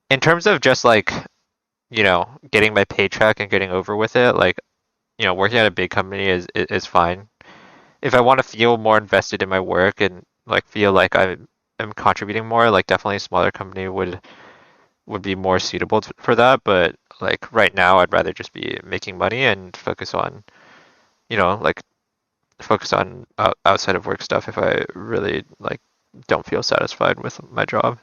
in terms of just like getting my paycheck and getting over with it, like working at a big company is fine. If I want to feel more invested in my work and like feel like I am contributing more, like definitely a smaller company would be more suitable for that. But like right now, I'd rather just be making money and focus on, like focus on outside of work stuff if I really like don't feel satisfied with my job.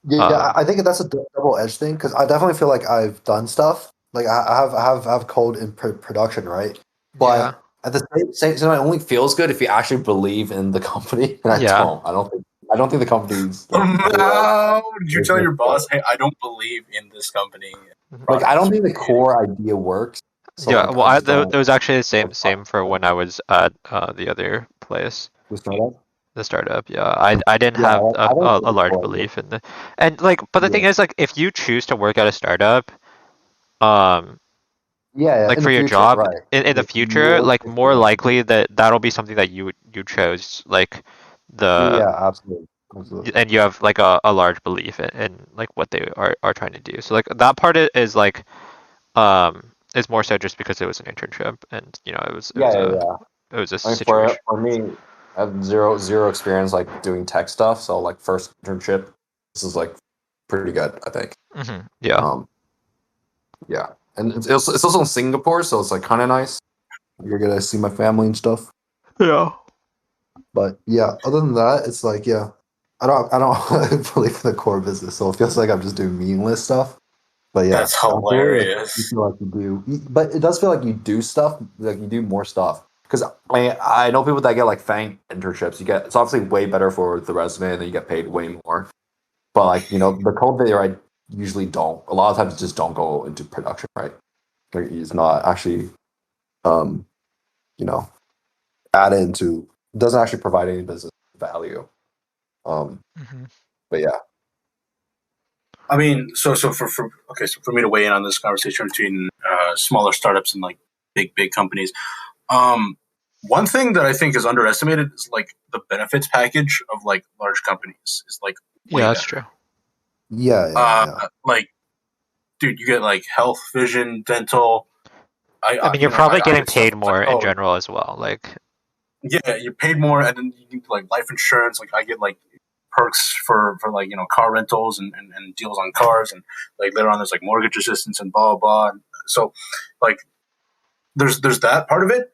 Yeah, I think that's a double-edged thing because I definitely feel like I've done stuff. Like I have code in production, right? Yeah. But at the same time, it only feels good if you actually believe in the company, and I Yeah. don't. I don't think the company's like No, did you tell business your boss, works. hey, I don't believe in this company Like product I don't is think the creating? core idea works. So Yeah. like Well, I just it don't was actually the like same for when I was at the other place. the startup. The startup, yeah. I didn't Yeah, have like, I don't think a the large core idea. belief in the, and like, but the Yeah, thing is, like, if you choose to work at a startup, um, yeah, like in for the your future, job right? in the It's future, more like more likely that that'll be something that you chose, like the, yeah, absolutely, absolutely. and you have like a large belief in like what they are trying to do. So like that part is like, is more so just because it was an internship and Yeah, yeah, yeah. it was a I mean, situation. for me, I have zero experience like doing tech stuff. So like first internship, this is like pretty good, I think. Yeah. Um, yeah, and it's also in Singapore, so it's like kind of nice. You're gonna see my family and stuff. Yeah. But yeah, other than that, it's like yeah, I don't believe in the core business, so it feels like I'm just doing meaningless stuff. But yeah, That's absolutely, like you hilarious. feel like but it does feel like you do stuff, like you do more stuff. Because I know people that get like FANG internships. It's obviously way better for the resume, and then you get paid way more. But like the code that I usually don't. A lot of times, just don't go into production, right? Like it's not actually, um, you know, add into doesn't actually provide any business value. Um, Hmm. but yeah, I mean, so for me to weigh in on this conversation between smaller startups and like big companies, um, one thing that I think is underestimated is like the benefits package of like large companies is like way Yeah, that's better. true. yeah. Like, dude, you get like health, vision, dental. I mean, you're probably I getting get stuff. paid It's like, more in oh, general as well. Like, yeah, you paid more, and then you get like life insurance. Like, I get like perks for like car rentals and deals on cars, and like later on there's like mortgage assistance and blah blah blah. And so, like, there's that part of it.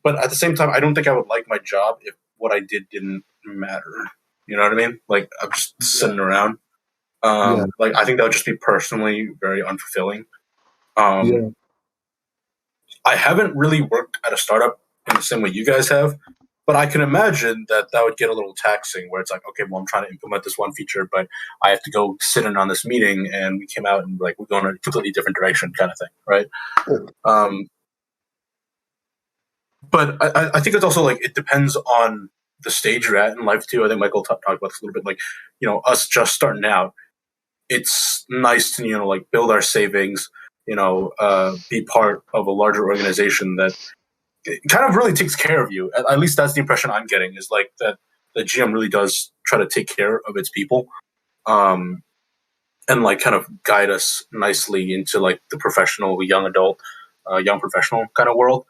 But at the same time, I don't think I would like my job if what I did didn't matter. You know what I mean? Like I'm just Yeah. sitting around. Like I think that would just be personally very unfulfilling. I haven't really worked at a startup in the same way you guys have, but I can imagine that would get a little taxing where it's like, okay, well, I'm trying to implement this one feature, but I have to go sit in on this meeting and we came out and like, we're going in a completely different direction kind of thing. Right. But I think it's also like, it depends on the stage you're at in life too. I think Michael talked about this a little bit, like, us just starting out, it's nice to, like build our savings, be part of a larger organization that kind of really takes care of you. At least that's the impression I'm getting, is like that the GM really does try to take care of its people, and like kind of guide us nicely into like the professional, young adult, young professional kind of world,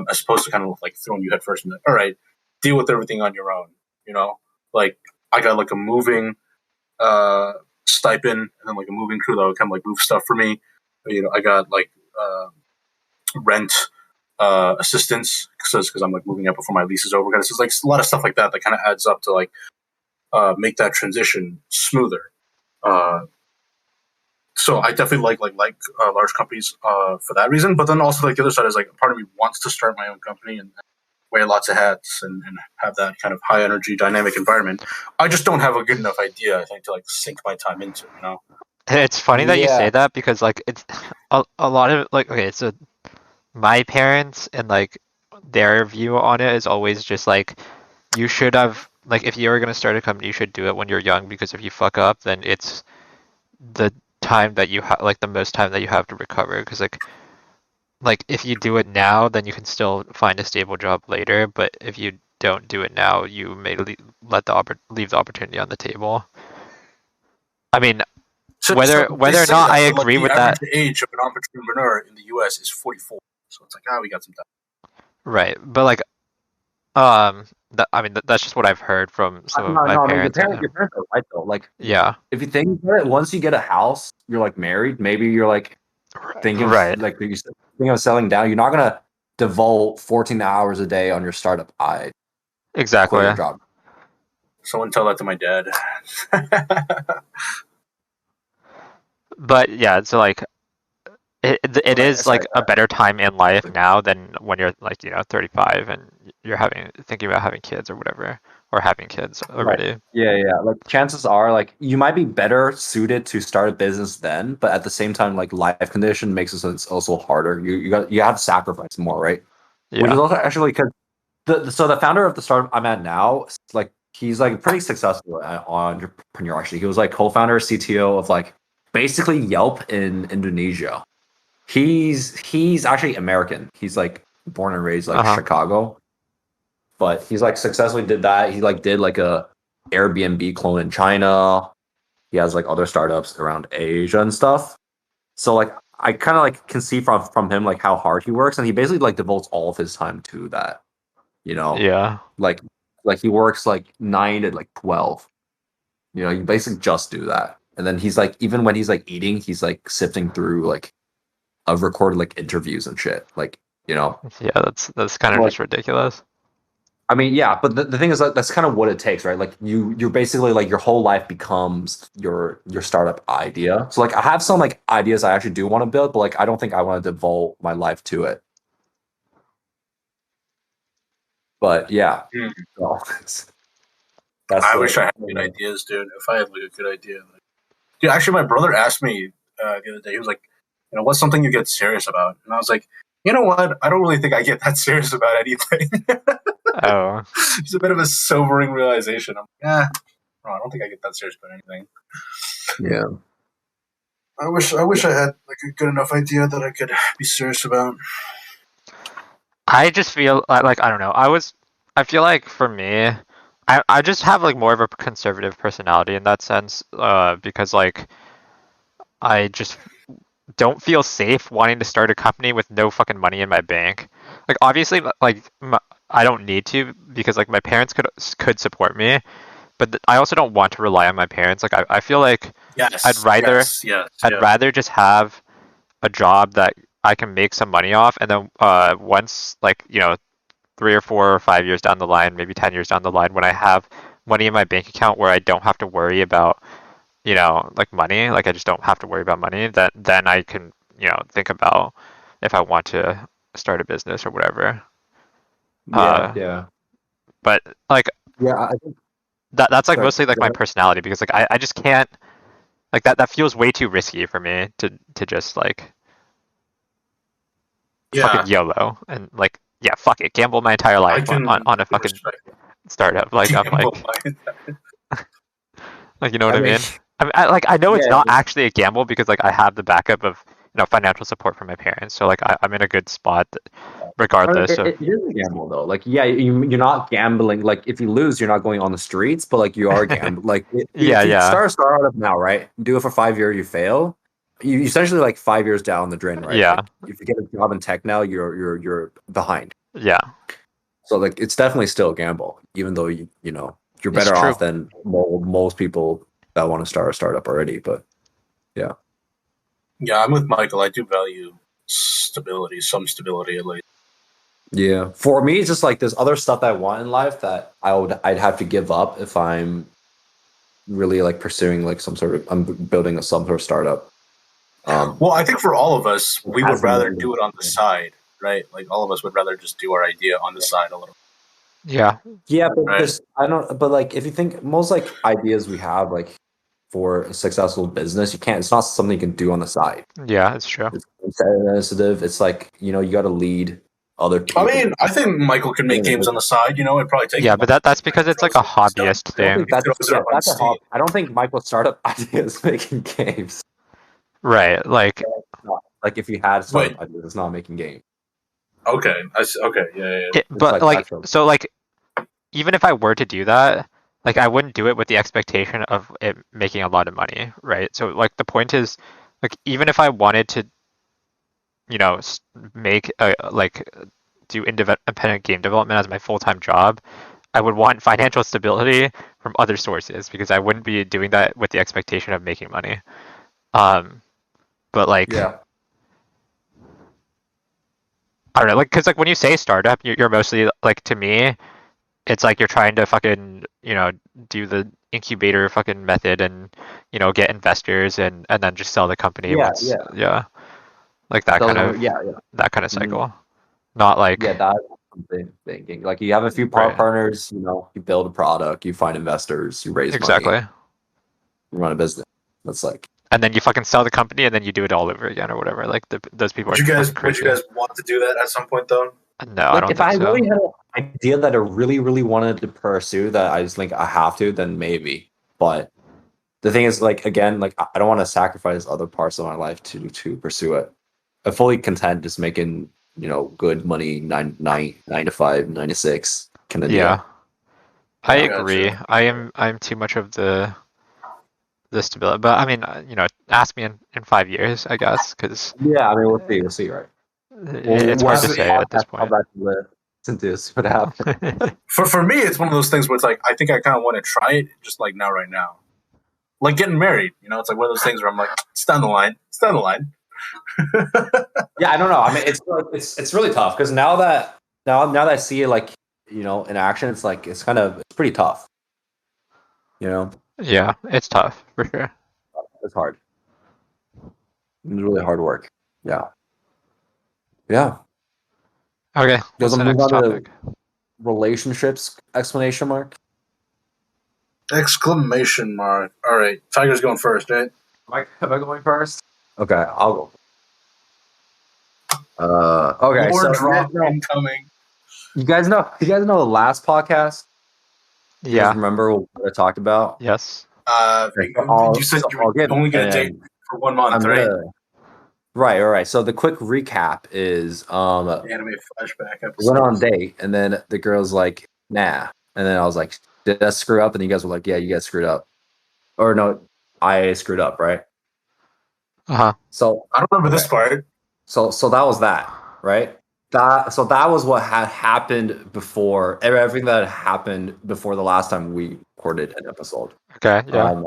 as opposed to kind of like throwing you head first and like, all right, deal with everything on your own. Like I got like a moving stipend and then like a moving crew that would kind of like move stuff for me. I got like rent assistance because I'm like moving out before my lease is over. Because it's like a lot of stuff like that kind of adds up to like make that transition smoother. So I definitely like large companies for that reason. But then also like the other side is like part of me wants to start my own company and wear lots of hats and have that kind of high energy dynamic environment. I just don't have a good enough idea, I think, to like sink my time into, It's funny that you say that because like it's a lot of like, okay, so my parents and like their view on it is always just like, you should have, like, if you were going to start a company, you should do it when you're young, because if you fuck up, then it's the time that you have, like the most time that you have to recover, because like if you do it now, then you can still find a stable job later, but if you don't do it now, you may leave the opportunity on the table. I mean, whether or not I agree with that. The average age of an entrepreneur in the U.S. is 44, so it's like, we got some time. Right, but like, I mean, that's just what I've heard from some of my parents. Your parents are right though. Like, yeah, if you think about it, once you get a house, you're like married. Maybe you're like thinking of selling down. You're not gonna devote 14 hours a day on your startup. Exactly. Your job. Someone tell that to my dad. But yeah, so like it is like a better time in life now than when you're like 35 and you're thinking about having kids or whatever, or having kids already. Right. Yeah. Like chances are like you might be better suited to start a business then, but at the same time, like life condition makes it so it's also harder. You have to sacrifice more, right? Yeah. Which is also actually because the founder of the startup I'm at now, like he's like pretty successful entrepreneur. Actually, he was like co-founder, CTO of like basically Yelp in Indonesia. He's actually American. He's like born and raised like Chicago, but he's like successfully did that. He like did like a Airbnb clone in China. He has like other startups around Asia and stuff. So like I kind of like can see from him like how hard he works, and he basically like devotes all of his time to that. Yeah. Like he works like 9 to like 12. You basically just do that, and then he's like even when he's like eating, he's like sifting through like of recorded like interviews and shit, like yeah, that's kind of just ridiculous. I mean, yeah, but the thing is that's kind of what it takes, right? Like you're basically like your whole life becomes your startup idea. So like I have some like ideas I actually do want to build, but like I don't think I want to devote my life to it. But yeah, I wish I had good ideas, dude. If I had like a good idea, dude. Actually, my brother asked me the other day. He was like, what's something you get serious about? And I was like, you know what? I don't really think I get that serious about anything. Oh. It's a bit of a sobering realization. I'm like, no, I don't think I get that serious about anything. Yeah. I wish I had like a good enough idea that I could be serious about. I just feel like I don't know. I feel like for me, I just have like more of a conservative personality in that sense, because like I just don't feel safe wanting to start a company with no fucking money in my bank. Like obviously, like I don't need to because like my parents could support me, but I also don't want to rely on my parents. Like I feel like I'd rather just have a job that I can make some money off, and then once like 3 or 4 or 5 years down the line, maybe 10 years down the line, when I have money in my bank account where I don't have to worry about you know, like money, like I just don't have to worry about money, then I can, you know, think about if I want to start a business or whatever. Yeah. But like, Yeah, I think that's like sorry. mostly like my personality, because like I just can't, like that feels way too risky for me to just like fucking YOLO and like, yeah, fuck it, gamble my entire I life can on a fucking respect it. startup. Like I'm like, like, you know what I mean? I know it's Yeah, not actually a gamble, because like I have the backup of, you know, financial support from my parents, so like I'm in a good spot regardless of. it is a gamble though. Like, yeah, you're not gambling. Like, if you lose, you're not going on the streets, but like you are gambling. Like, Yeah, if you yeah, start a startup now, right? Do it for 5 years, you fail. You essentially like 5 years down the drain, right? yeah, Like, if you get a job in tech now, you're behind. yeah. So like, it's definitely still a gamble, even though you know you're It's better true. off than most people that want to start a startup already. But yeah. Yeah, I'm with Michael. I do value stability, some stability at least. Yeah, for me, it's just like there's other stuff that I want in life that I'd have to give up if I'm really like pursuing like I'm building some sort of startup. Well, I think for all of us, we would Has the rather money. do it on the side, right? Like all of us would rather just do our idea on the side a little. Yeah, Yeah, but Right. this I don't. But like, if you think most like ideas we have like for a successful business, you can't. It's not something you can do on the side. yeah, it's true. It's sensitive. It's like, you know, you got to lead other I people. mean, I think Michael can make games on the side. You know, it'd probably take. Yeah, him but that's because it's like a hobbyist I don't thing. think that's Throws it up on that's a Steam. hobby. I don't think Michael's startup idea is making games. Right, like, Like, if you had Wait. startup ideas, it's not making games. Okay, okay, yeah. but like, so like, even if I were to do that, like I wouldn't do it with the expectation of it making a lot of money, right? So like the point is, like, even if I wanted to, you know, make a, like, do independent game development as my full-time job, I would want financial stability from other sources, because I wouldn't be doing that with the expectation of making money. But like, Yeah. I don't know, like, because like when you say startup, you're mostly like, to me, it's like you're trying to fucking, you know, do the incubator fucking method and, you know, get investors and then just sell the company once. Yeah, like that kind of that kind of cycle. Not like, Yeah, that's something thinking. Like, you have a few right. partners, you know, you build a product, you find investors, you raise Exactly. money, you run a business. That's like, And then you fucking sell the company and then you do it all over again or whatever. Like those people Would are you guys fucking crazy. want to do that at some point though? No, I don't if think I so. really had an idea that I really, really wanted to pursue that I just think I have to, then maybe. But the thing is, like, again, like, I don't want to sacrifice other parts of my life to pursue it. I'm fully content just making, you know, good money, 9 to 5, 9 to 6 kind of Yeah. deal. I Gotcha. agree. I'm too much of the stability, but I mean, you know, ask me in 5 years, I guess, because Yeah, I mean, we'll see, right? it's hard to say at this point. Listen to this, what happened. For me, it's one of those things where it's like I think I kind of want to try it, just like now, right now, like getting married. You know, it's like one of those things where I'm like, it's down the line. It's down the line. Yeah, I don't know. I mean, it's really tough because now that I see it, like, you know, in action, it's like it's pretty tough. You know, Yeah, it's tough for sure. it's hard. It's really hard work. Yeah. Yeah. Okay, what's the next topic? Relationships! Exclamation mark. Exclamation mark. All right, Tiger's going first, right? Am I going first? Okay, I'll go. Okay. More So drop incoming. you guys know the last podcast? You guys Yeah. remember what I talked about? Yes. You said you would only get a date for 1 month, right? Right. So the quick recap is Anime flashback episode. we went on a date, and then the girl's like, nah. And then I was like, did that screw up? And you guys were like, yeah, you guys screwed up. Or no, I screwed up, right? Uh-huh. So I don't remember this part. So that was that, right? That was what had happened before, everything that happened before the last time we recorded an episode. Okay, yeah.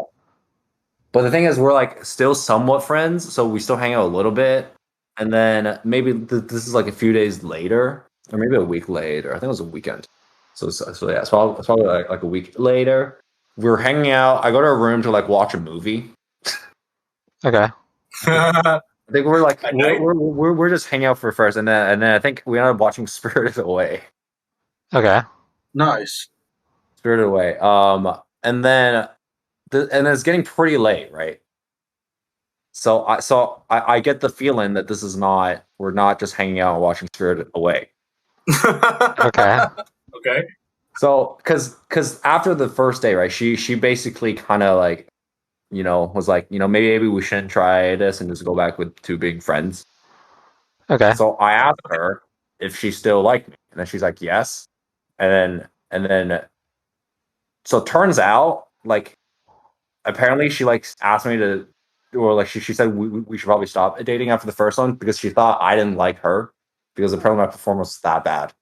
But the thing is, we're like still somewhat friends, so we still hang out a little bit. And then maybe this is like a few days later, or maybe a week later. I think it was a weekend. So yeah, it's probably like a week later. we're hanging out. I go to a room to like watch a movie. Okay. I think we're like we're just hanging out for first, and then I think we ended up watching Spirited Away. Okay. Nice. Spirited Away. And then and it's getting pretty late, right? So I get the feeling that this is not, we're not just hanging out and watching Spirited Away. Okay. Okay. So because after the first day, right, she basically kind of like, was like, maybe we shouldn't try this and just go back to being friends. Okay. So I asked her if she still liked me, and then she's like, yes. And then so it turns out, like, apparently she like asked me to, or like she said we should probably stop dating after the first one because she thought I didn't like her because apparently my performance was that bad.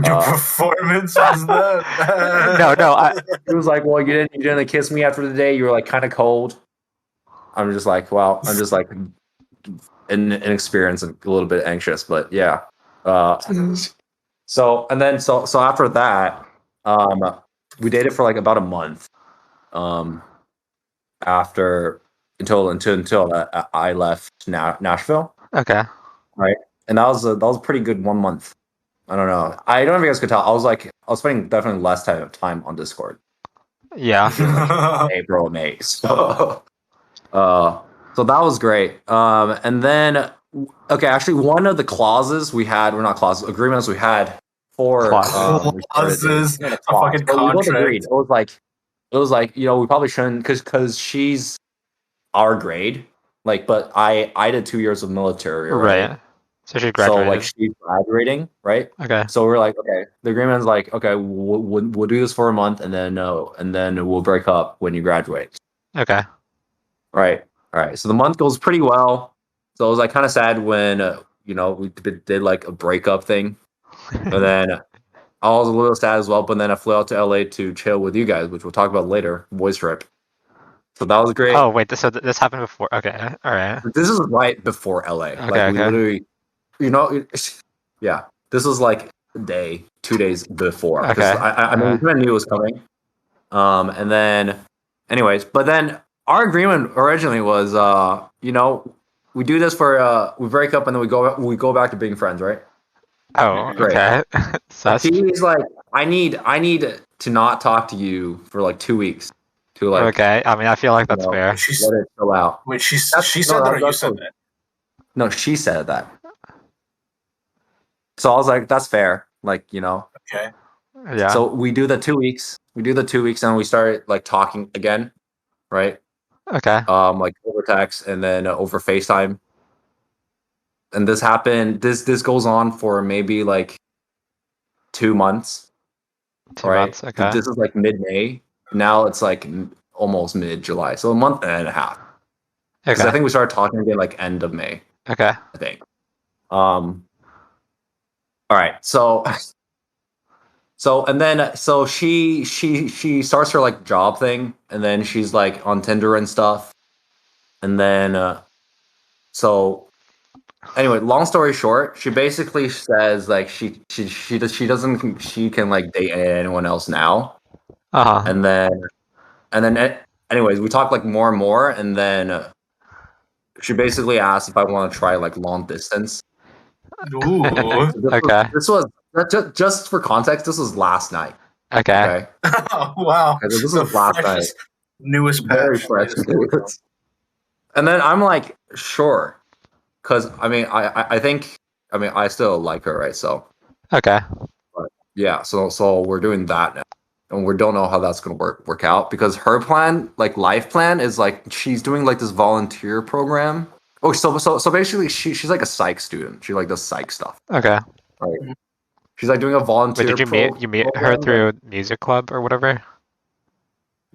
Your performance was that bad. No. It was like, well, you didn't kiss me after the day. You were like kind of cold. I'm just like, well, I'm just like inexperienced and a little bit anxious, but yeah. So after that, we dated for like about a month. After until I left Nashville. Okay. Right, and that was a pretty good 1 month. I don't know. I don't know if you guys could tell. I was spending definitely less time on Discord. Yeah. Like April and May. So that was great. And then actually one of the clauses we had, not clauses, agreements we had for clauses, a fucking contract. Agreed. It was like we probably shouldn't because she's our grade. Like, but I did 2 years of military, right? So she graduated. So like she's graduating, right? Okay. So we're like, okay, the agreement's like, okay, we'll do this for a month, and then we'll break up when you graduate. Okay. Right. All right. So the month goes pretty well. So it was like kind of sad when we did like a breakup thing, and then I was a little sad as well. But then I flew out to LA to chill with you guys, which we'll talk about later. Boys trip. So that was great. Oh wait, so this happened before. Okay. All right. This is right before LA. Okay, like we literally. Yeah, this was like 2 days before. Okay. I mean, we kind of knew it was coming. And then, anyways, but then our agreement originally was, we do this for, we break up and then we go back to being friends, right? Oh, okay. So he's like, I need to not talk to you for like 2 weeks to like. Okay, I mean, I feel like that's fair. Let it chill out. Wait, she said that, or you said that? No, she said that. So I was like, that's fair. Like, Okay. Yeah. So we do the 2 weeks. And we started like talking again, right? Okay. Like over text and then over FaceTime. And this happened. This goes on for maybe like 2 months. 2 months. Okay. This is like mid-May. Now it's like almost mid-July. So a month and a half. Because I think we started talking again like end of May. Okay. I think. All right, so and then she starts her like job thing, and then she's like on Tinder and stuff, and then so anyway, long story short, she basically says like she doesn't think she can like date anyone else now, and then anyways, we talk like more and more, and then she basically asked if I want to try like long distance. Ooh. Okay. This was just for context. This was last night. Okay. Oh, wow. This was last night. Newest Very fresh. And then I'm like, sure, because I mean, I think I still like her, right? So okay. But yeah. So we're doing that now, and we don't know how that's gonna work out because her plan, like life plan, is like she's doing like this volunteer program. Oh, so basically, she's like a psych student. She like does psych stuff. Okay. Right. She's like doing a volunteer. Wait, did you meet her through music club or whatever?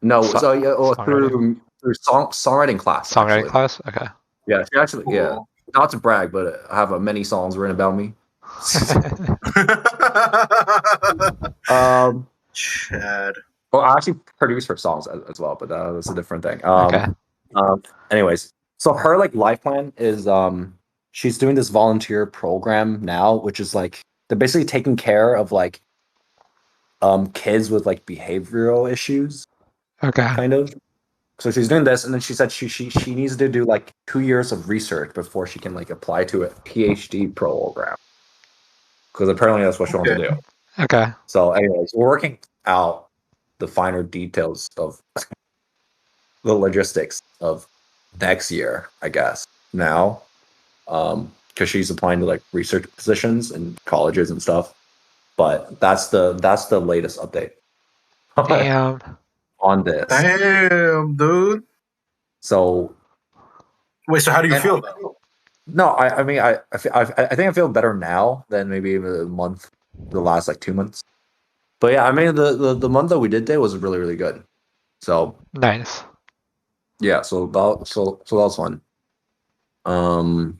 No, through songwriting class. Songwriting class. Okay. Yeah, she actually. Cool. Yeah, not to brag, but I have many songs written about me. Chad. Well, I actually produce her songs as well, but that's a different thing. Okay. Anyways. So her like life plan is she's doing this volunteer program now, which is like they're basically taking care of like kids with like behavioral issues. Okay. Kind of. So she's doing this, and then she said she needs to do like 2 years of research before she can like apply to a PhD program. Because apparently that's what she wants to do. Okay. So, anyways, we're working out the finer details of the logistics of next year, I guess. Now, because she's applying to like research positions in colleges and stuff. But that's the latest update. Damn. On this. Damn, dude. So wait, so how do you feel though? No, I mean I think I feel better now than maybe the last like 2 months. But yeah, I mean the month that we did day was really, really good. So nice. Yeah, so that was fun. And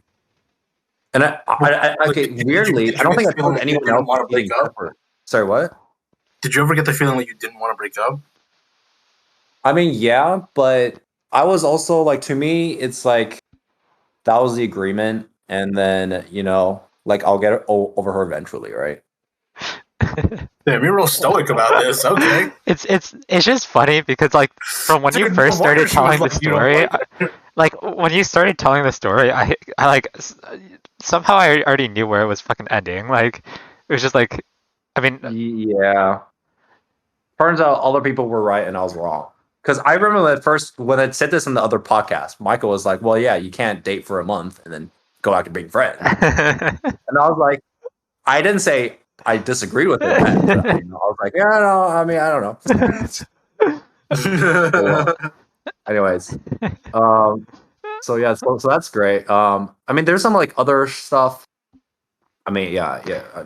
I okay, weirdly, I don't think I told anyone else want to break up. Sorry, what? Did you ever get the feeling like you didn't want to break up? I mean, yeah, but I was also like, to me, it's like that was the agreement, and then like I'll get over her eventually, right? Damn, you're real stoic about this. Okay. It's just funny because like from when you first started telling the story, like when you started telling the story, I like somehow I already knew where it was fucking ending. Like it was just like, I mean, yeah. Turns out other people were right and I was wrong. Because I remember at first when I said this in the other podcast, Michael was like, "Well, yeah, you can't date for a month and then go back and being friends." And I was like, I didn't say I disagreed with it. I was like, yeah, no, I mean, I don't know. Anyways, so yeah, so that's great. I mean, there's some like other stuff. I mean, yeah.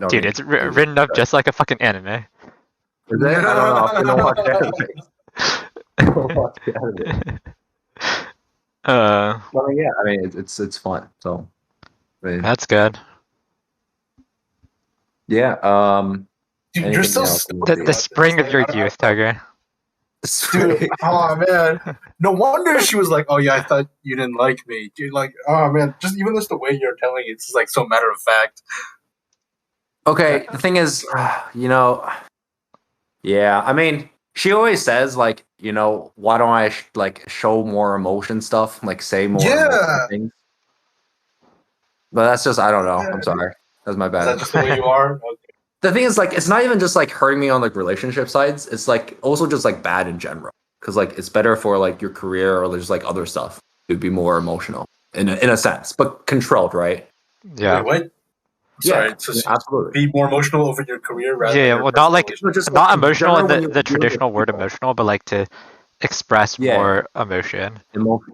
Dude, it's written up just like a fucking anime. Is it? I don't know. I don't watch anime. Well, yeah, I mean, it's fun. So, I mean, that's good. Yeah. Dude, you're so the spring of your youth, Tiger. Dude, oh man, no wonder she was like, "Oh yeah, I thought you didn't like me." Dude, like, oh man, just even just the way you're telling it, it's just like so matter of fact. Okay, the thing is, yeah, I mean, she always says like, why don't I like show more emotion stuff, like say more things. But that's just, I don't know. I'm sorry, that's my bad. Is that just the way you are? Okay. The thing is, like, it's not even just like hurting me on like relationship sides. It's like also just like bad in general. Because like it's better for like your career or there's like other stuff to be more emotional in a sense, but controlled, right? Yeah. Wait, what? Sorry, absolutely. Be more emotional over your career rather than well, not like just not emotional in the traditional word emotional, but like to express more emotion.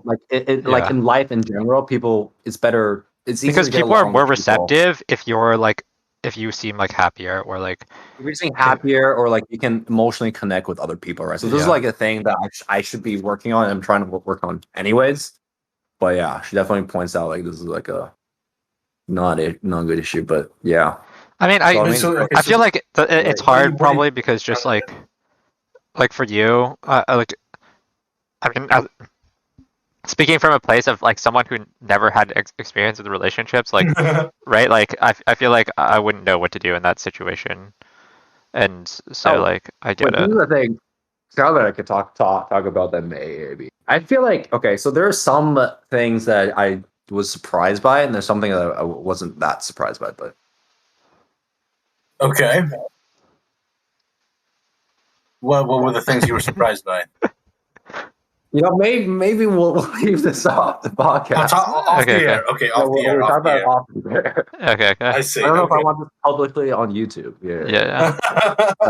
Like like in life in general, people it's better. It's because people are more receptive if you're like if you seem like happier or like if you're seem happier or like you can emotionally connect with other people, right? So this is like a thing that I should be working on. And I'm trying to work on anyways. But yeah, she definitely points out like this is like a not a good issue, but yeah. I mean, I feel like it's hard probably because just like for you, like I mean, speaking from a place of like someone who never had experience with relationships, like right, like I feel like I wouldn't know what to do in that situation, and so like I get it. This is the thing. Skyler, I could talk about that maybe. I feel like okay, so there are some things that I was surprised by, and there's something that I wasn't that surprised by, but okay. What were the things you were surprised by? Maybe we'll leave this off the podcast. Off the air. Okay, off the air. Off the air. Okay. I see. I don't know if I want this publicly on YouTube. Yeah.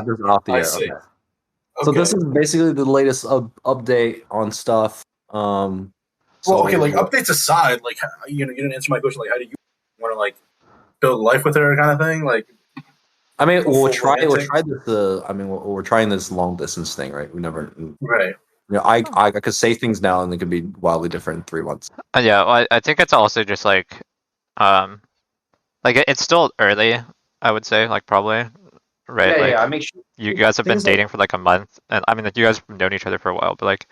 This is off the air. I see. Okay. So this is basically the latest update on stuff. Well, okay, like updates aside, like you didn't answer my question. Like, how do you want to like build life with her, kind of thing? Like, I mean, we'll try this. We're trying this long distance thing, right? We never, right? I could say things now, and they could be wildly different in 3 months. Yeah, well, I think it's also just like, it's still early. I would say, like probably. Right. Yeah, I mean, you guys have been dating for like a month, and I mean, like, you guys have known each other for a while, but like,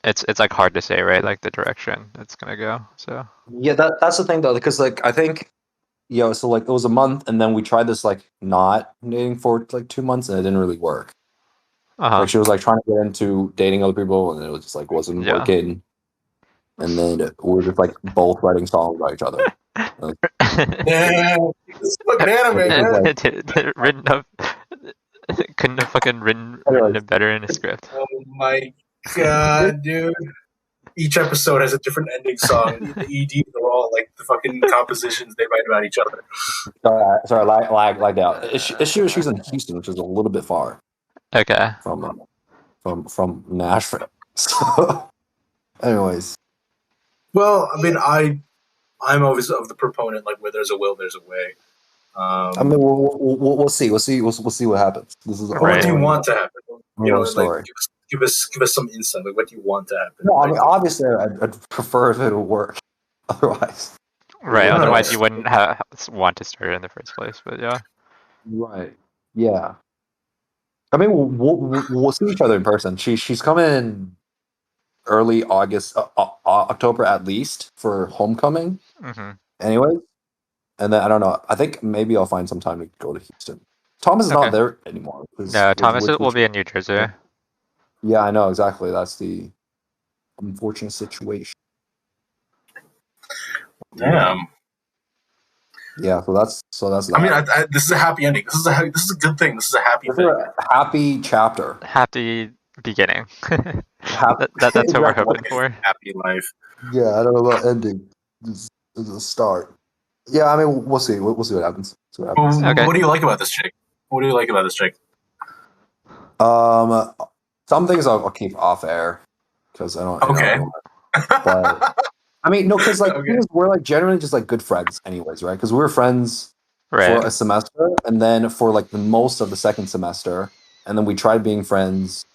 it's like hard to say, right? Like the direction it's gonna go. So yeah, that's the thing though, because like I think, so like it was a month, and then we tried this like not dating for like 2 months, and it didn't really work. Like she was like trying to get into dating other people, and it was just like wasn't working. And then we were just like both writing songs about each other. Damn, this is fucking anime, man. Couldn't have fucking written it better in a script. Oh my god, dude. Each episode has a different ending song. The EDs are all like the fucking compositions they write about each other. Sorry, lagged out. She's in Houston, which is a little bit far. Okay. From Nashville. So, anyways. Well, I mean, I'm always of the proponent like where there's a will, there's a way. I mean, we'll see. We'll see what happens. This is what do you want to happen? You know, story. Like, give us some insight. Like, what do you want to happen? No, I mean, obviously, I'd prefer if it would work. Otherwise, right. Otherwise, you wouldn't want to start it in the first place. But yeah. Right. Yeah. I mean, we'll see each other in person. She's coming early August, October at least for homecoming. Mm-hmm. Anyway, and then I don't know. I think maybe I'll find some time to go to Houston. Thomas is not there anymore. No, Thomas will be in New Jersey. Yeah, I know exactly. That's the unfortunate situation. Damn. Yeah, so that's. That. I mean, this is a happy ending. This is a good thing. This is a happy thing. A happy chapter. Happy beginning. That's what we're hoping for. Happy life. Yeah, I don't know about ending. This is a start. Yeah, I mean, we'll see. We'll see what happens. Okay. What do you like about this chick? Some things I'll keep off air because I don't. Okay. But I mean, no, because like we're like generally just like good friends, anyways, right? Because we were friends for a semester, and then for like the most of the second semester, and then we tried being friends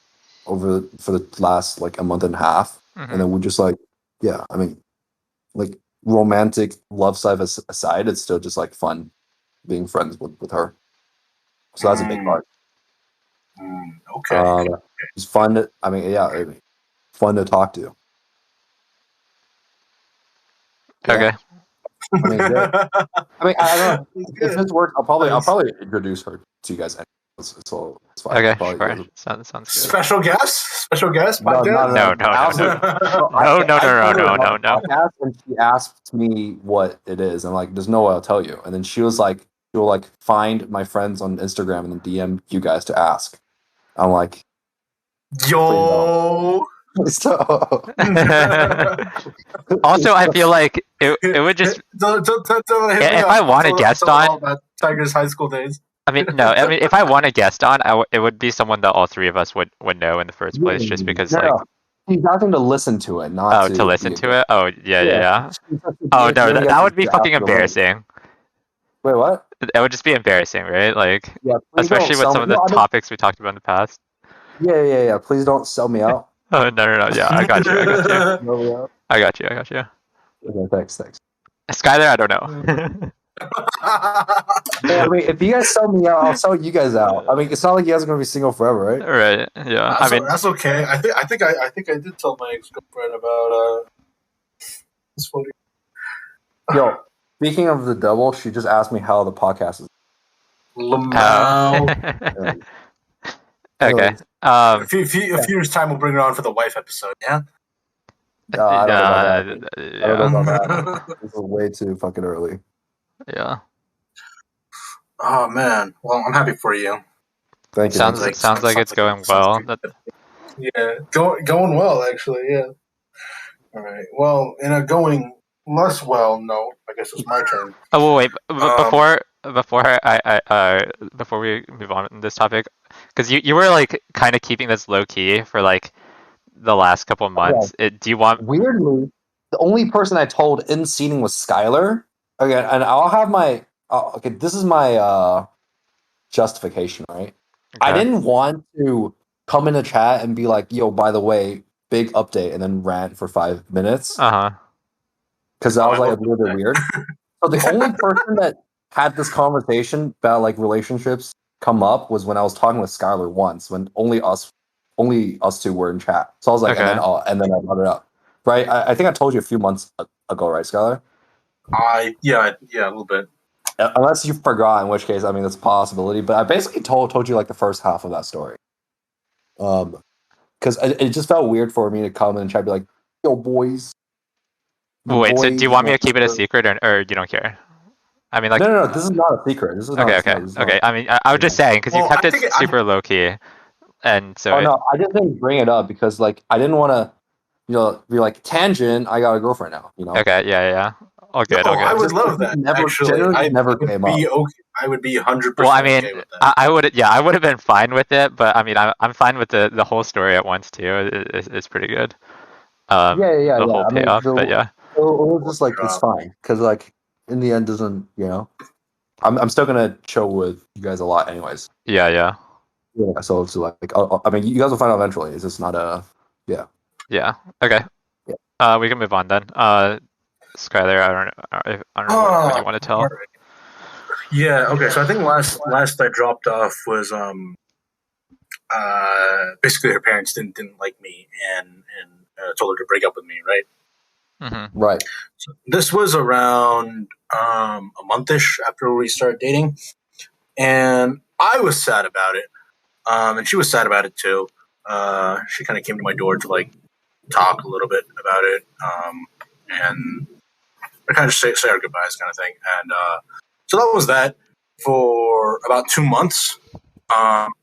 for the last like a month and a half, and then we just like, yeah, I mean, like romantic love side aside, it's still just like fun being friends with her. So that's a big part. Okay. It's fun to, fun to talk to. Yeah. Okay. I mean, I don't know. If this works, I'll probably introduce her to you guys. So it's fine. Okay, sure. Sounds good. Special guest. No. And she asked me what it is, and I'm like, there's no way I'll tell you. And then she was like, she'll like find my friends on Instagram and then DM you guys to ask. I'm like, yo. Also, I feel like it would just if I want a guest on Tiger's high school days. I mean, if I want a guest on, it would be someone that all three of us would know in the first place, just because he's asking to listen to it, not to listen to it. Oh yeah. Oh no, that would be fucking embarrassing. Wait, what? It would just be embarrassing, right? Like, especially with some of the topics we talked about in the past. Yeah. Please don't sell me out. Oh no. Yeah, I got you. I got you. Okay, thanks. Skyler, I don't know. I mean, if you guys sell me out, I'll sell you guys out. I mean, it's not like you guys are gonna be single forever, right? Right. Yeah. That's okay. I think I did tell my ex-girlfriend about it's funny. Yo, speaking of the double, she just asked me how the podcast is. Lamau. Okay. A few years time, we'll bring her on for the wife episode. Yeah. I don't know about that. This is way too fucking early. Yeah. Oh man. Well, I'm happy for you. Thank you. Sounds like it's going well. Yeah, going well actually. Yeah. All right. Well, in a going less well note, I guess it's my turn. Oh wait, before we move on in this topic, because you were like kind of keeping this low key for like the last couple of months. Yeah. Do you want? Weirdly, the only person I told in seating was Skyler. Okay, and I'll have my this is my justification, right? Okay. I didn't want to come in a chat and be like, "Yo, by the way, big update," and then rant for 5 minutes. Because that was like a little bit weird. So the only person that had this conversation about like relationships come up was when I was talking with Skyler once, when only us two were in chat. So I was like, okay. and then I brought it up. Right? I think I told you a few months ago, right, Skyler? Yeah, a little bit. Unless you forgot, in which case, I mean, that's a possibility. But I basically told you like the first half of that story. Because it just felt weird for me to come and try to be like, "Yo, boys." Wait, so do you want me to keep it a secret, or you don't care? I mean, like, no. This is not a secret. This is okay, not. okay. I mean, I was just saying because you kept it super low key, and so. Oh no, I just didn't bring it up because like I didn't want to, be like tangent. I got a girlfriend now. Okay, yeah. All good. I would love that. Actually, I would be 100%. Well, I mean, okay with that. I would have been fine with it, but I mean, I'm fine with the whole story at once too. It's pretty good. The whole payoff, but yeah. It was just like it's fine because like in the end doesn't I'm still gonna chill with you guys a lot anyways. Yeah. So it's like I mean you guys will find out eventually. It's just not Yeah. Okay. Yeah. We can move on then. Skyler, I don't know what you want to tell. Right. Yeah. Okay. So I think last I dropped off was basically her parents didn't like me and told her to break up with me, right? Mm-hmm. Right. So this was around a monthish after we started dating, and I was sad about it, and she was sad about it too. She kind of came to my door to like talk a little bit about it, and I kind of just say our goodbyes kind of thing. And so that was that for about 2 months, and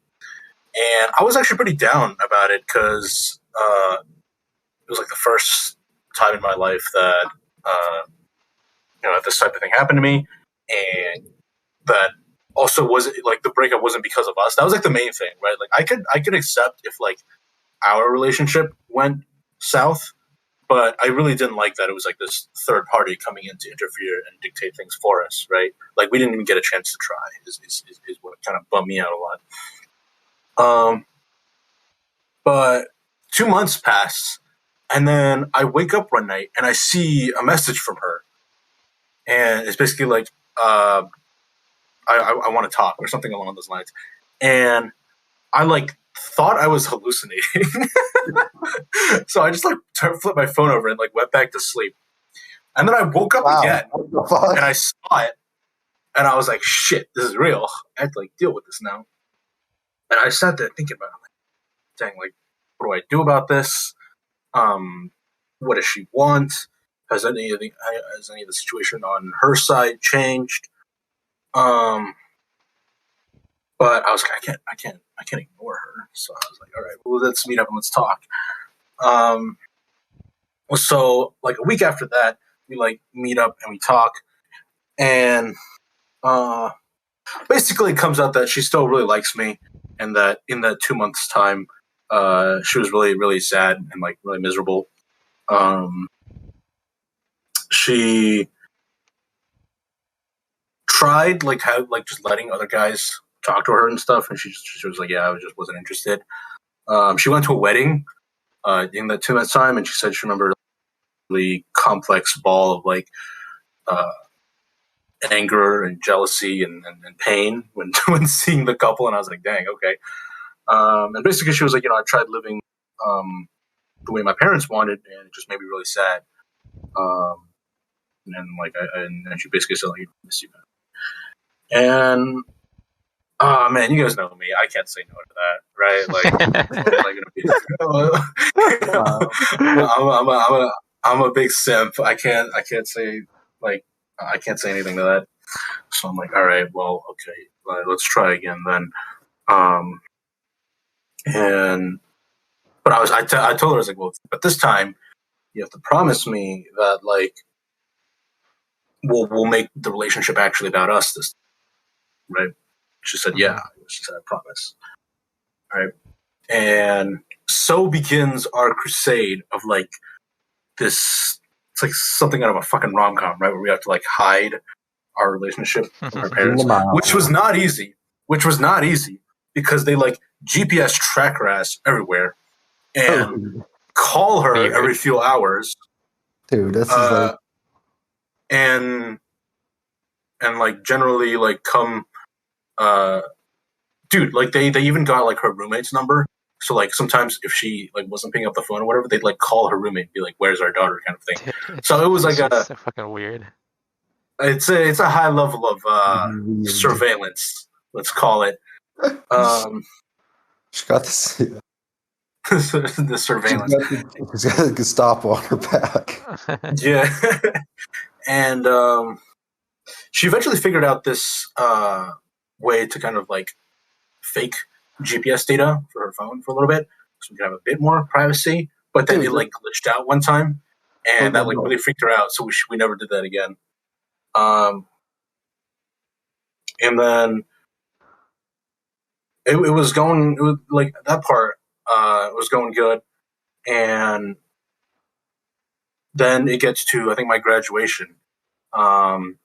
I was actually pretty down about it because it was like the first time in my life that this type of thing happened to me, and that also wasn't like the breakup wasn't because of us. That was like the main thing, right? Like I could accept if like our relationship went south, but I really didn't like that it was like this third party coming in to interfere and dictate things for us, right? Like we didn't even get a chance to try. Is what kind of bummed me out a lot. But 2 months pass, and then I wake up one night and I see a message from her, and it's basically like, I want to talk or something along those lines, and I like thought I was hallucinating, so I just like flipped my phone over and like went back to sleep, and then I woke up again and I saw it, and I was like, "Shit, this is real. I have to like deal with this now." And I sat there thinking about it, like, dang, like, what do I do about this? What does she want? Has any of the situation on her side changed? But I was like, I can't ignore her. So I was like, all right, well, let's meet up and let's talk. So like a week after that, we like meet up and we talk, and basically it comes out that she still really likes me, and that in that 2 months time, she was really, really sad and like really miserable. She tried like just letting other guys talk to her and stuff, and she was like, yeah, I just wasn't interested. She went to a wedding in that 2 months time, and she said she remembered a really complex ball of like anger and jealousy and pain when seeing the couple, and I was like, dang, okay. And basically she was like, I tried living the way my parents wanted, and it just made me really sad. And like and she basically said like, I miss you, man. And man, you guys know me. I can't say no to that, right? Like, I'm a big simp. I can't say like I can't say anything to that. So I'm like, all right, well, okay, let's try again then. But I told her, I was like, well, but this time you have to promise me that like we'll make the relationship actually about us this time, right? She said, yeah. She said, I promise. All right. And so begins our crusade of like this. It's like something out of a fucking rom-com, right? Where we have to like hide our relationship from our parents, which was not easy. Because they like GPS track her ass everywhere and call her every few hours. Dude, this is like... and like generally like come dude, like they even got like her roommate's number. So like sometimes if she like wasn't picking up the phone or whatever, they'd like call her roommate and be like, "Where's our daughter?" kind of thing. So it was like so fucking weird. It's a high level of surveillance, let's call it. She got this. the surveillance. She's got a Gestapo on her back. Yeah. And she eventually figured out this way to kind of like fake GPS data for her phone for a little bit, so we could have a bit more privacy. But then it like glitched out one time, and that like really freaked her out. So we never did that again. And then it was going. It was like that part. It was going good, and then it gets to I think my graduation, and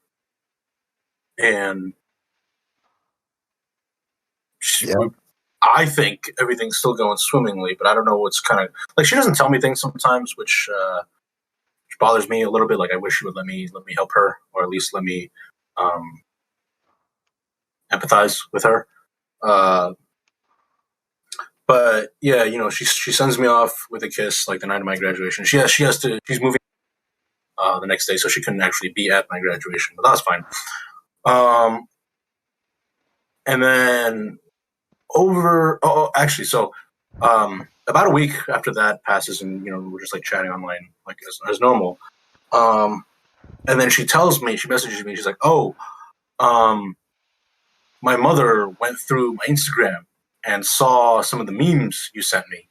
I think everything's still going swimmingly, but I don't know what's kind of like. She doesn't tell me things sometimes, which bothers me a little bit. Like I wish she would let me help her, or at least let me empathize with her. But yeah, you know, she sends me off with a kiss like the night of my graduation. She's moving the next day, so she couldn't actually be at my graduation, but that was fine. And then about a week after that passes, and you know, we're just like chatting online like as normal. And then she messages me, she's like, "Oh, my mother went through my Instagram and saw some of the memes you sent me,"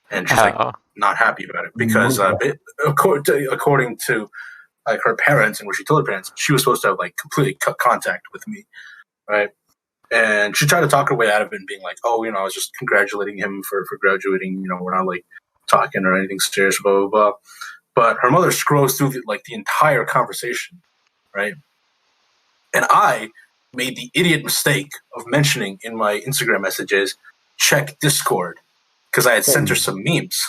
and she's like not happy about it because according to like her parents and what she told her parents, she was supposed to have like completely cut contact with me, right? And she tried to talk her way out of it and being like, "Oh, you know, I was just congratulating him for graduating. You know, we're not like talking or anything serious, blah blah blah." But her mother scrolls through the entire conversation, right? And I made the idiot mistake of mentioning in my Instagram messages, check Discord, because I had sent her some memes.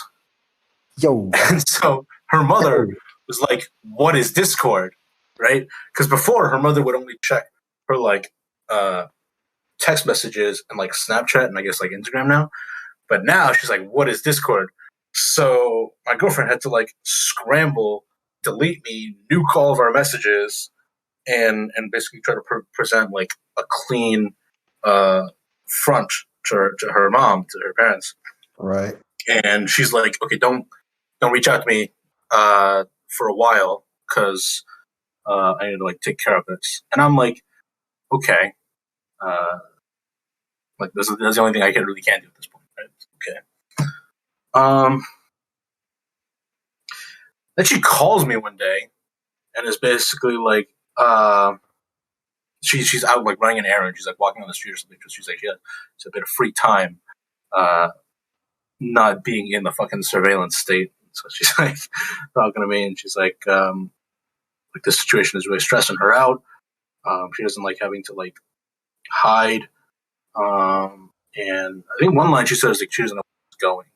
Yo. And so her mother was like, "What is Discord?" Right? Because before her mother would only check her like text messages and like Snapchat and I guess like Instagram now. But now she's like, "What is Discord?" So my girlfriend had to like scramble, delete me, nuke all of our messages, and basically try to present like a clean front to her mom, to her parents. Right. And she's like, "Okay, don't reach out to me for a while because I need to like take care of this." And I'm like, "Okay, like that's the only thing I really can do at this point, right?" Okay. Then she calls me one day and is basically like, she's out like running an errand. She's like walking on the street or something. She's like, yeah, it's a bit of free time, not being in the fucking surveillance state. So she's like talking to me, and she's like this situation is really stressing her out. She doesn't like having to like hide. And I think one line she said is like she doesn't know where it's going.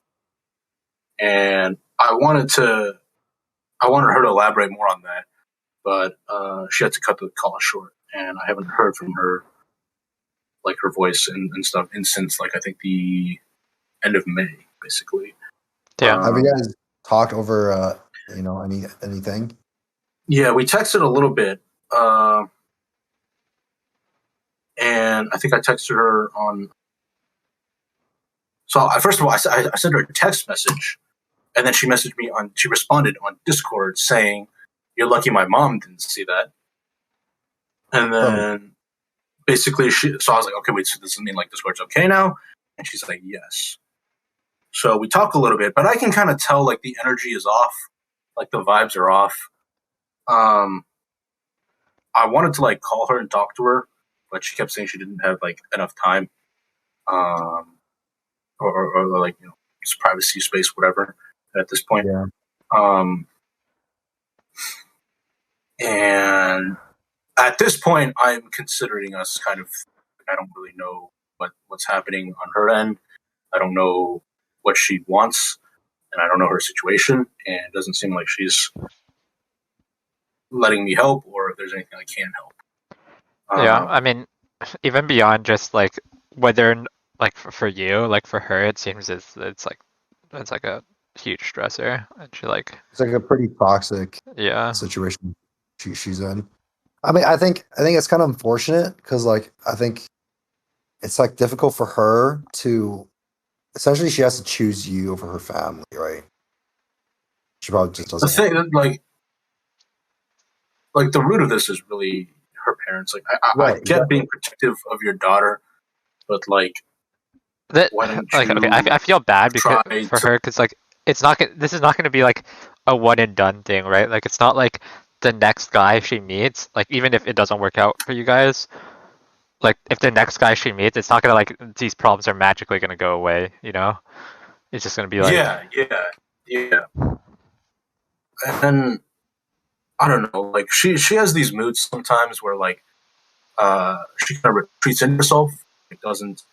And I wanted her to elaborate more on that, but she had to cut the call short, and I haven't heard from her, like her voice and stuff, since like I think the end of May, basically. Yeah. Have you guys talked over, anything? Yeah, we texted a little bit, and I think I texted her on. So first of all, I sent her a text message, and then she responded on Discord saying, "You're lucky my mom didn't see that." And then basically so I was like, "Okay, wait, so does this mean like Discord's okay now?" And she's like, "Yes." So we talk a little bit, but I can kind of tell like the energy is off, like the vibes are off. I wanted to like call her and talk to her, but she kept saying she didn't have like enough time, or like, you know, just privacy space, whatever. At this point, Yeah. And at this point, I'm considering us kind of. I don't really know what's happening on her end. I don't know what she wants, and I don't know her situation. And it doesn't seem like she's letting me help, or if there's anything I can help. Yeah, I mean, even beyond just like whether like for you, like for her, it seems it's like a huge stressor, and she like it's like a pretty toxic situation she's in. I mean, I think it's kind of unfortunate because like I think it's like difficult for her to essentially she has to choose you over her family, right? She probably just doesn't. The thing, like the root of this is really her parents. Like I get being protective of your daughter, but like why don't you? Okay, I feel bad because for her because like it's not this is not going to be like a one and done thing, right? Like it's not like the next guy she meets, like even if it doesn't work out for you guys, like if the next guy she meets, it's not gonna like these problems are magically gonna go away, you know? It's just gonna be like yeah. And I don't know, like she has these moods sometimes where like she kind of retreats in herself, like doesn't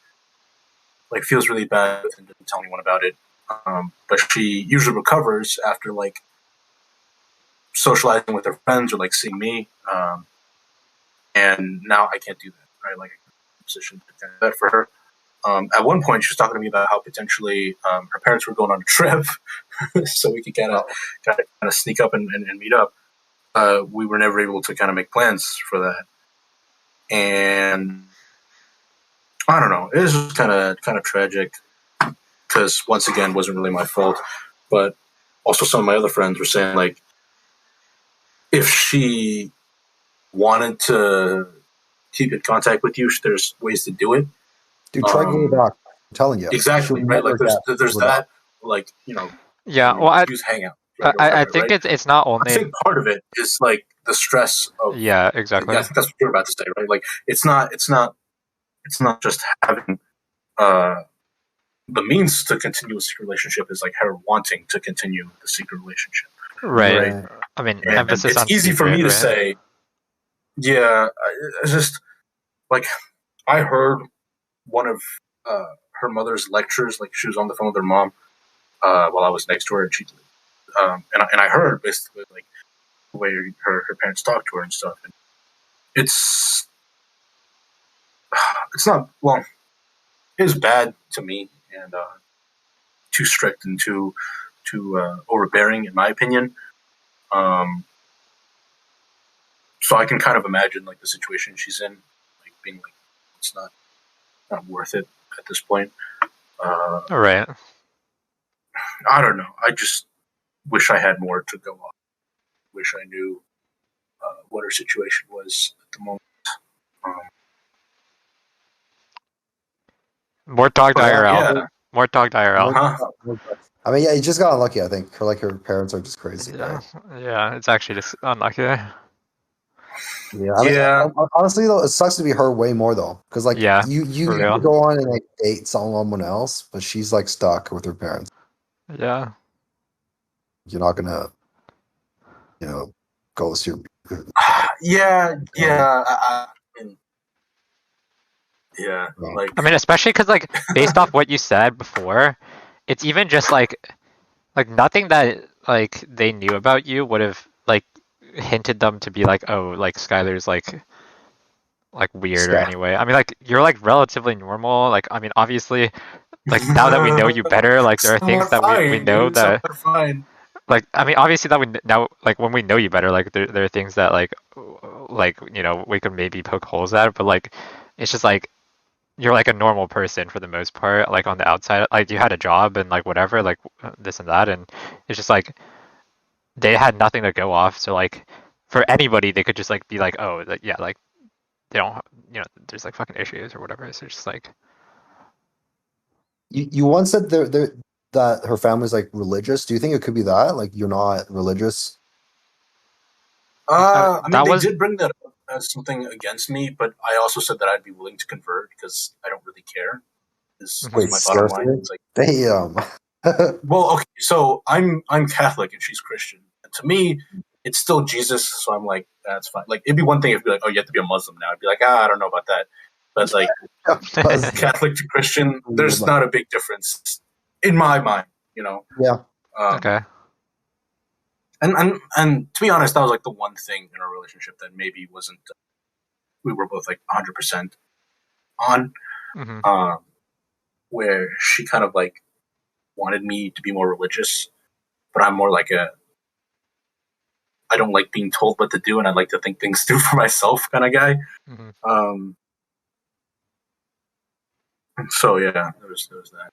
like feels really bad and doesn't tell anyone about it. But she usually recovers after like socializing with her friends or like seeing me. And now I can't do that, right? Like I'm in a position to do that for her. At one point, she was talking to me about how potentially her parents were going on a trip, so we could kind of sneak up and meet up. We were never able to kind of make plans for that, and I don't know. It was just kind of tragic because once again, it wasn't really my fault. But also, some of my other friends were saying like, if she wanted to keep in contact with you, there's ways to do it. Dude, try going back. I'm telling you. Exactly, right? Like there's that, like, you know. Yeah, well, use Hangout. Right, I think right? it's not only. I think part of it is like the stress of. Yeah, exactly. I think that's what you're about to say, right? Like it's not just having the means to continue a secret relationship. Is like her wanting to continue the secret relationship. Right. I mean, and emphasis it's on easy secret, for me right? to say. Yeah, it's just like I heard one of her mother's lectures. Like she was on the phone with her mom while I was next to her, and she and I heard basically like the way her parents talked to her and stuff. And it's not, well, it was bad to me and too strict and too overbearing in my opinion. So I can kind of imagine like the situation she's in, like being like it's not worth it at this point. Right. I don't know. I just wish I had more to go on. Wish I knew what her situation was at the moment. More talk to IRL. Yeah. More talk to IRL. I mean, yeah, you just got unlucky. I think her parents are just crazy. Yeah, right? yeah, it's actually just unlucky. Yeah, I mean, honestly though, it sucks to be her way more though, because like you go on and like date someone else, but she's like stuck with her parents. Yeah, you're not gonna, go see your. Yeah. I mean, especially because like based off what you said before, it's even just like nothing that like they knew about you would have like hinted them to be like, oh, like Skyler's like weird or anyway. I mean, like you're like relatively normal. Like I mean, obviously, like now that we know you better, like there are things that we know that. Like I mean, obviously that we now like when we know you better, like there are things that like we could maybe poke holes at, but like it's just like you're like a normal person for the most part, like on the outside, like you had a job and like whatever, like this and that, and it's just like they had nothing to go off, so like for anybody they could just like be like, oh, like, yeah, like they don't, there's like fucking issues or whatever. So it's just like you once said that her family's like religious. Do you think it could be that like you're not religious? I mean, they did bring that up as something against me, but I also said that I'd be willing to convert because I don't really care. Wait, my bottom line. It's like, damn. Well, okay, so I'm Catholic and she's Christian, and to me, it's still Jesus. So I'm like, that's fine. Like, it'd be one thing if you'd be like, oh, you have to be a Muslim now. I'd be like, I don't know about that. But like, Catholic to Christian, there's not a big difference in my mind, Yeah. Okay. And to be honest, that was like the one thing in our relationship that maybe wasn't. We were both like 100% on, where she kind of like wanted me to be more religious, but I'm more like I don't like being told what to do, and I like to think things through for myself kind of guy. So yeah, there was that.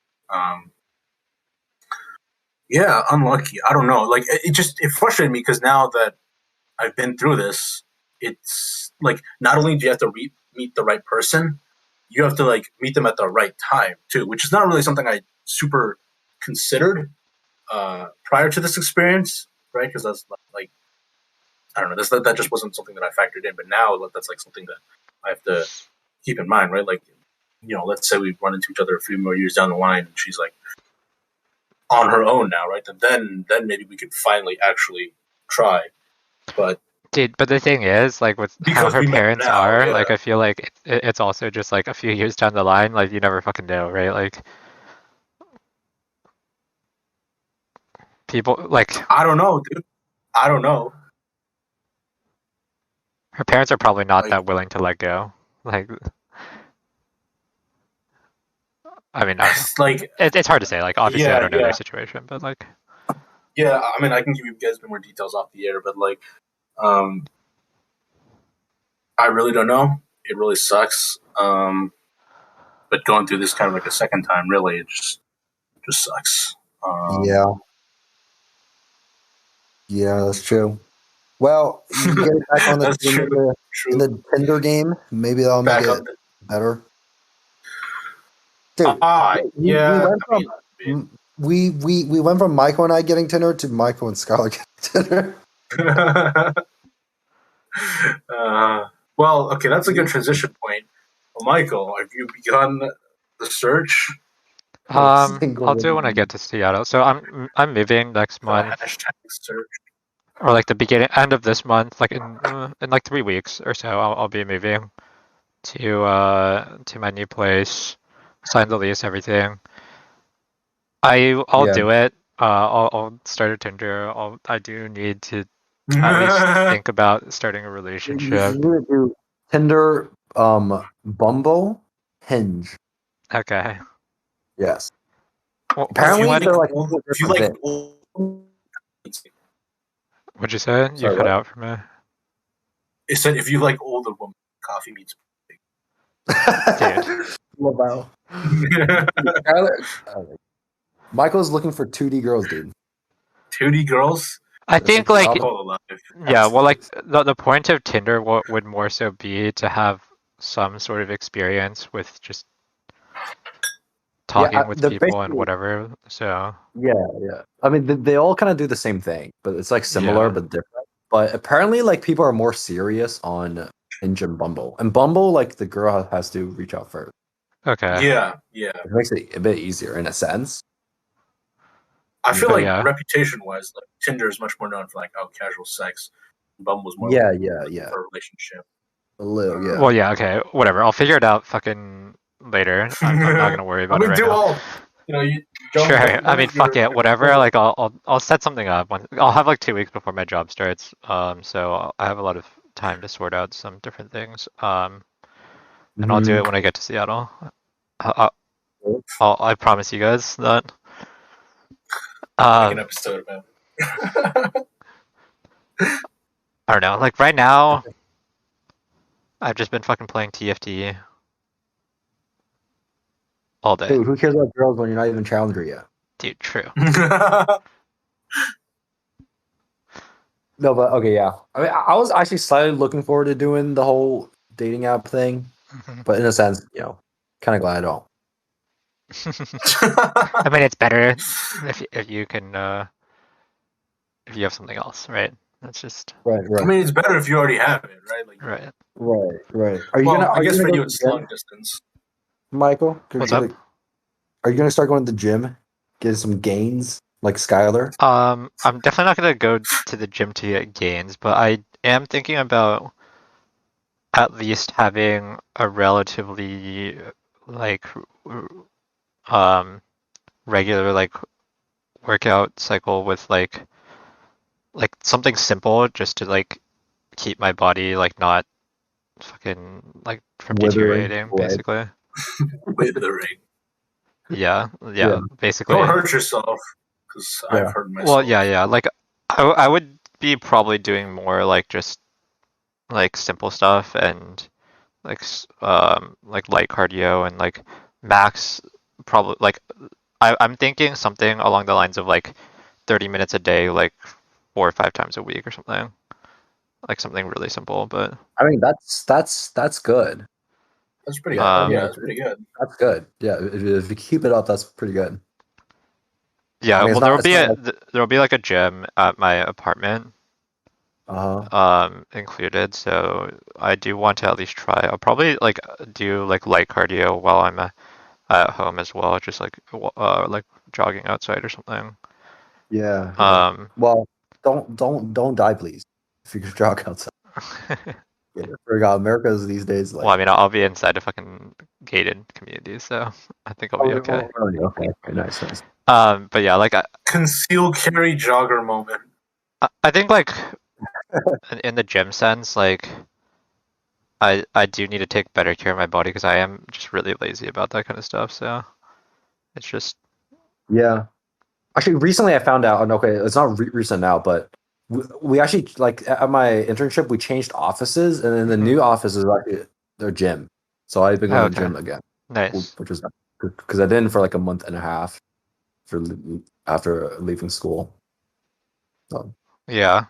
Yeah, unlucky. I don't know. Like it frustrated me because now that I've been through this, it's like not only do you have to meet the right person, you have to like meet them at the right time too, which is not really something I super considered prior to this experience, right? Because that's like I don't know, that just wasn't something that I factored in, but now that's like something that I have to keep in mind, right? Like, let's say we run into each other a few more years down the line, and she's like on her own now, right? Then maybe we could finally actually try. But dude, but the thing is, like, with how her parents are, like, I feel like it's also just like a few years down the line, like, you never fucking know, right? Like, people, like, I don't know, dude. I don't know. Her parents are probably not that willing to let go. Like, I mean, I don't know. Like, it's hard to say. Like, obviously, I don't know their situation, but like, yeah, I mean, I can give you guys more details off the air, but like, I really don't know. It really sucks. But going through this kind of like a second time, really, it just sucks. Yeah, that's true. Well, you get it back on in the Tinder game. Maybe that'll make it better. Dude, we went from Michael and I getting Tinder to Michael and Skyler getting Tinder. Well, okay, that's a good transition point. Well, Michael, have you begun the search? I'll do it when I get to Seattle. So I'm moving next month. Search. Or like the end of this month, like in like 3 weeks or so, I'll be moving to my new place, sign the lease, everything. I'll do it. I'll start a Tinder. I do need to at least think about starting a relationship. You do Tinder, Bumble, Hinge. Okay. Yes. Well, apparently, if you like. What'd you say? You cut out for me. It said if you like older women, coffee meets. Dude. Wow. Michael's looking for 2D girls, dude. 2D girls? I think like yeah, well, like the point of Tinder would more so be to have some sort of experience with just talking with people and whatever. So yeah. I mean, they all kind of do the same thing, but it's like similar but different. But apparently, like people are more serious on Hinge and Bumble. And Bumble, like the girl has to reach out first. Okay. Yeah. It makes it a bit easier in a sense. I feel like reputation-wise, like Tinder is much more known for like casual sex. Bumble's more for a relationship. A little, yeah. Well, yeah, okay, whatever. I'll figure it out fucking later. I'm not gonna worry about it right now. Sure. I mean, fuck it, whatever. Like, I'll set something up. I'll have like 2 weeks before my job starts. So I have a lot of time to sort out some different things. And I'll do it when I get to Seattle. I promise you guys that. Make an episode about. I don't know. Like right now, I've just been fucking playing TFT all day. Dude, who cares about girls when you're not even Challenger yet? Dude, true. No, but okay, yeah. I mean, I was actually slightly looking forward to doing the whole dating app thing, but in a sense, kind of glad I don't. I mean, it's better if you can if you have something else, right? That's just right. I mean, it's better if you already have it, right? Like, right. Are you gonna? I guess for you, it's long distance. Michael, what's up? Are you gonna start going to the gym, get some gains like Skyler? I'm definitely not gonna go to the gym to get gains, but I am thinking about at least having a relatively like regular like workout cycle with like something simple just to like keep my body like not fucking like from deteriorating basically. Withering. Yeah, basically. Don't hurt yourself because I've hurt myself. Well, yeah. Like I would be probably doing more like just like simple stuff and like light cardio and like max probably like I'm thinking something along the lines of like 30 minutes a day, like 4 or 5 times a week or something. Like something really simple, but I mean that's good. That's pretty good. Yeah, that's pretty good. That's good. Yeah, if you keep it up, that's pretty good. Yeah, I mean, well, there'll be like a gym at my apartment, included. So I do want to at least try. I'll probably like do like light cardio while I'm at home as well, just like jogging outside or something. Yeah. Well, don't die, please. If you could jog outside. Yeah, forgot America's these days. Like, Well, I mean, I'll be inside a fucking gated community, so I think I'll be okay. Okay, nice. But yeah, like conceal carry jogger moment. I think like in the gym sense, like I do need to take better care of my body because I am just really lazy about that kind of stuff. So it's just yeah. Actually, recently I found out. Okay, it's not recent now, but we actually like at my internship we changed offices, and then the new office is actually their gym. So I've been going to the gym again. Nice. Which was because I didn't for like a month and a half after leaving school. So. Yeah.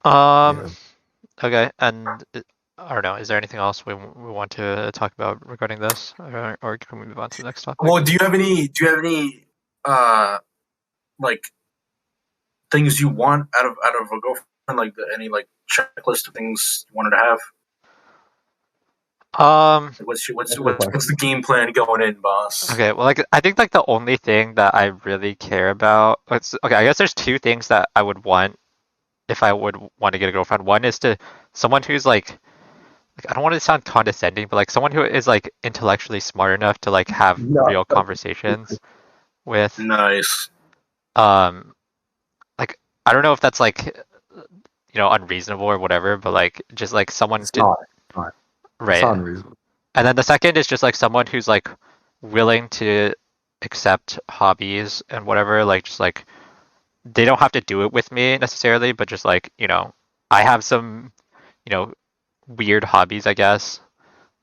Okay, and I don't know. Is there anything else we want to talk about regarding this, or can we move on to the next topic? Well, do you have any like things you want out of a girlfriend? Like any like checklist of things you wanted to have? What's the game plan going in, boss? Okay, well, like I think like the only thing that I really care about. Okay, I guess there's two things that I would want if I would want to get a girlfriend. One is to someone who's like I don't want to sound condescending, but like someone who is like intellectually smart enough to like have real conversations with. Nice. Like I don't know if that's like unreasonable or whatever, but like just like someone right. It's unreasonable. And then the second is just like someone who's like willing to accept hobbies and whatever, like just like they don't have to do it with me necessarily, but just like, I have some, weird hobbies, I guess.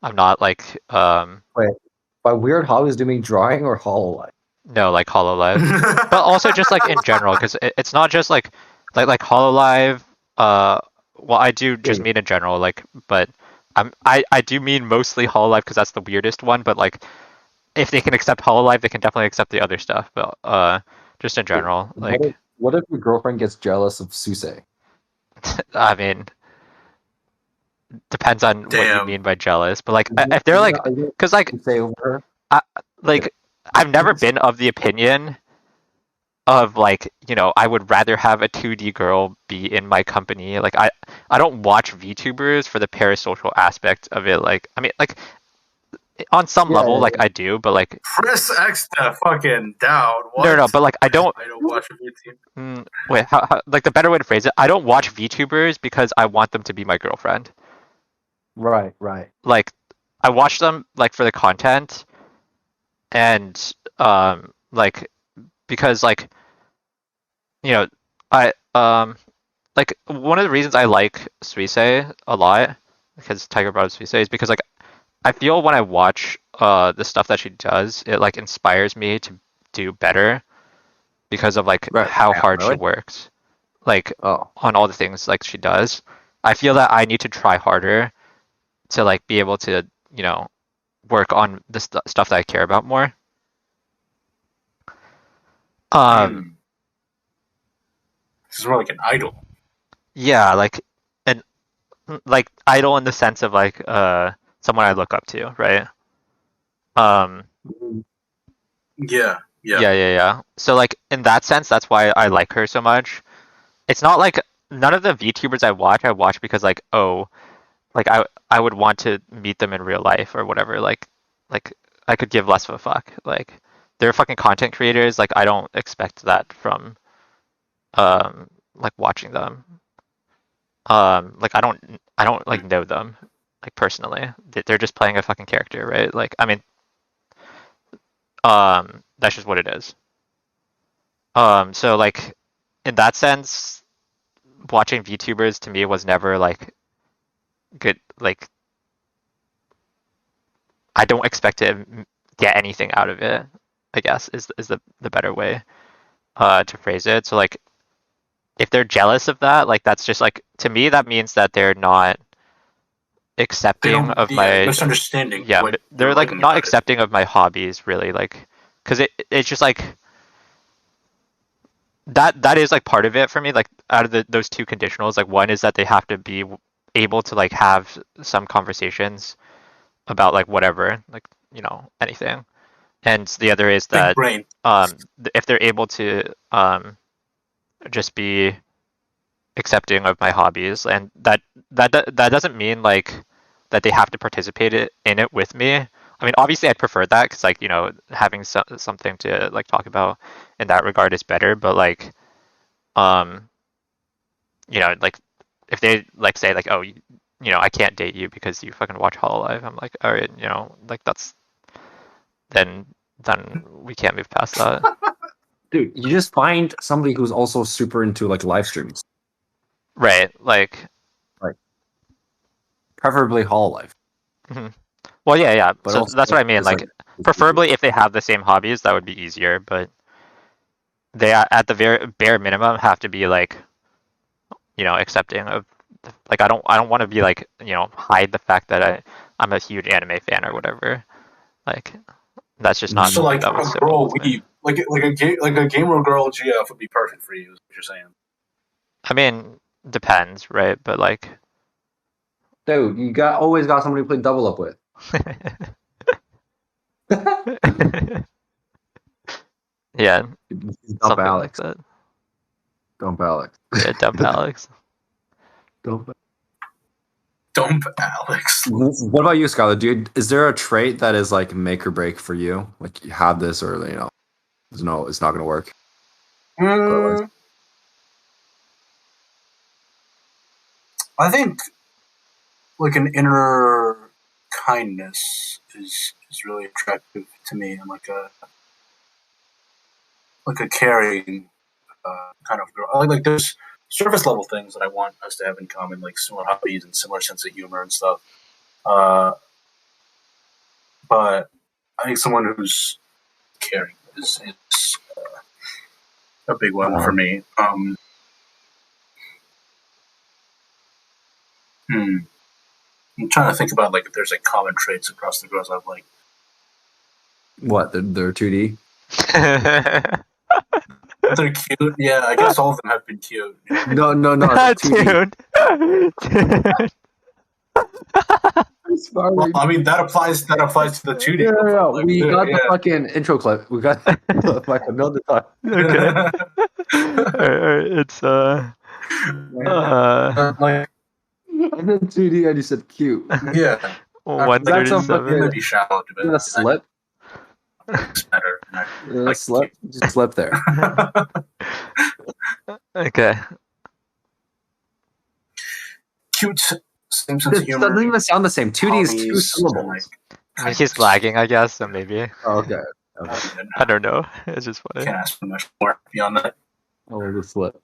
I'm not like Wait, by weird hobbies do you mean drawing or Hololive? No, like Hololive. But also just like in general, because it's not just like Hololive, well I do just mean in general, like, but I do mean mostly Hololive because that's the weirdest one, but like if they can accept Hololive, they can definitely accept the other stuff. But just in general, like what if your girlfriend gets jealous of Suse? I mean, depends on what you mean by jealous, but like if they're like, because like I've never been of the opinion of like, I would rather have a 2D girl be in my company. Like I don't watch VTubers for the parasocial aspect of it. Like I mean, like on some level, like I do, but like press X to fucking down. What? No, but like I don't watch VTubers. Wait, how like the better way to phrase it? I don't watch VTubers because I want them to be my girlfriend. Right. Like I watch them like for the content, and like because like I like one of the reasons I like Suisse a lot, because Tiger brought up Suisse, is because like I feel when I watch the stuff that she does, it like inspires me to do better because of like how hard she works, like on all the things like she does. I feel that I need to try harder to like be able to work on the stuff that I care about more. This is more like an idol. Yeah, like and like idol in the sense of like someone I look up to, right? Yeah. So like in that sense, that's why I like her so much. It's not like none of the VTubers I watch because like like I would want to meet them in real life or whatever. Like I could give less of a fuck. Like they're fucking content creators. Like I don't expect that from like watching them. Like I don't like know them like personally. They're just playing a fucking character, right? Like I mean that's just what it is. So like in that sense, watching VTubers to me was never like good. Like I don't expect it get anything out of it, I guess is the better way to phrase it. So like if they're jealous of that, like that's just like, to me that means that they're not accepting of my misunderstanding. Yeah, they're like not accepting of my hobbies really, like because it's just like that is like part of it for me, like out of those two conditionals. Like one is that they have to be able to like have some conversations about like whatever, like anything, and the other is that if they're able to just be accepting of my hobbies, and that doesn't mean like that they have to participate in it with me. I mean, obviously I'd prefer that because like having something to like talk about in that regard is better, but like like if they like say like, oh, I can't date you because you fucking watch Hololive, I'm like, all right, like that's then we can't move past that. Dude, you just find somebody who's also super into like live streams. Right, like preferably Hololive. Mm-hmm. Well, yeah, but so that's what I mean. Like preferably if they have the same hobbies, that would be easier. But they, at the very bare minimum, have to be like, accepting of. Like I don't want to be like, hide the fact that I'm a huge anime fan or whatever. Like that's just not. So like that a girl, like a gamer girl GF would be perfect for you. Is what you're saying? I mean, depends, right? But like, dude, you always got somebody to play double up with. Yeah, dump Alex. Like that. Dump Alex. Yeah, dump Alex. Dump Alex. What about you, Skyler? Is there a trait that is like make or break for you? Like you have this, or no, it's not going to work. I think like an inner kindness is really attractive to me, and like a caring kind of girl. Like there's surface level things that I want us to have in common, like similar hobbies and similar sense of humor and stuff. But I think someone who's caring is a big one for me. I'm trying to think about like if there's like common traits across the girls I've liked. What? They're 2D? They're cute. Yeah, I guess all of them have been cute. No. Dude. Well, I mean that applies to the 2D. Yeah. Like, we got the fucking intro clip. We got like a million times. Okay. Alright, it's like and then 2D and you said cute. Yeah. 137. Maybe shallow. A slip. Better. Like slip. Just slip there. Okay. Cute. Same sense of humor. It doesn't even sound the same. 2D is 2 syllables. I mean, he's lagging, I guess, so maybe. Oh, okay. I don't know. It's just funny. Can't ask for much more beyond that. Oh, the slip.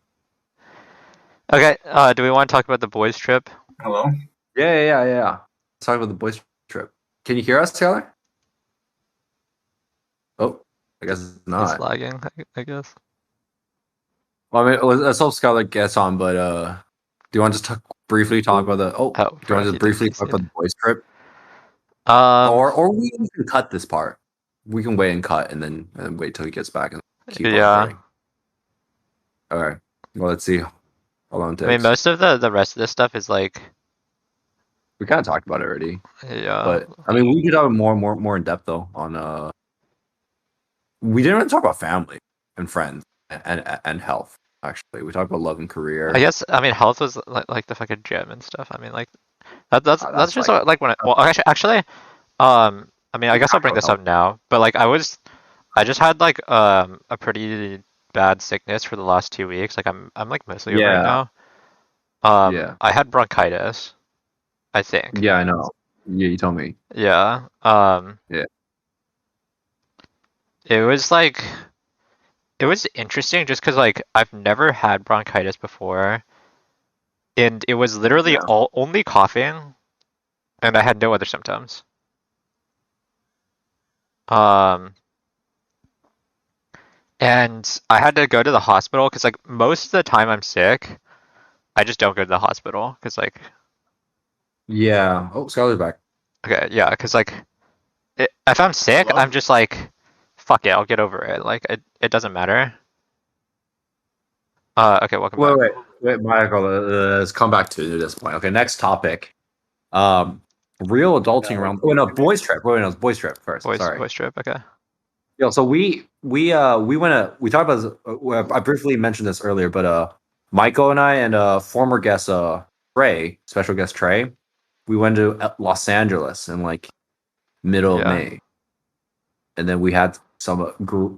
Okay. Do we want to talk about the boys' trip? Hello. Yeah. Let's talk about the boys' trip. Can you hear us, Taylor? Oh, I guess not. He's lagging, I guess. Well, I mean, let's hope Skyler gets on, but do you want to just briefly talk about the? Do you want to just briefly talk about the boys' trip? Or we can cut this part. We can wait and cut, and then wait till he gets back and keep on going. All right. Well, let's see how long it takes. I mean, most of the rest of this stuff is like we kind of talked about it already. Yeah. But I mean, we could have more in depth though on we didn't really talk about family and friends and health. Actually, we talked about love and career. I guess health was like the fucking gym and stuff. I mean, like that's just like when actually I mean, I guess I'll bring this up now, but like I just had like a pretty bad sickness for the last 2 weeks. Like I'm like mostly over it now. I had bronchitis, I think. Yeah, I know. Yeah, you told me. Yeah. Yeah. It was interesting just because like I've never had bronchitis before, and it was literally only coughing, and I had no other symptoms. And I had to go to the hospital because like most of the time I'm sick, I just don't go to the hospital because like Yeah. Oh, Skyler's back. okay, yeah, because like if I'm sick, Hello? I'm just like, fuck it, I'll get over it. Like it doesn't matter. Okay, welcome back. Wait, Michael. Let's come back to this point. Okay, next topic. Real adulting around. Oh no, boys trip. Wait, no, boys trip first. Sorry. Voice trip. Okay. Yo, so we went we talked about this, I briefly mentioned this earlier, but Michael and I and former guest Trey, special guest Trey, we went to Los Angeles in like middle of Yeah. May, and then we had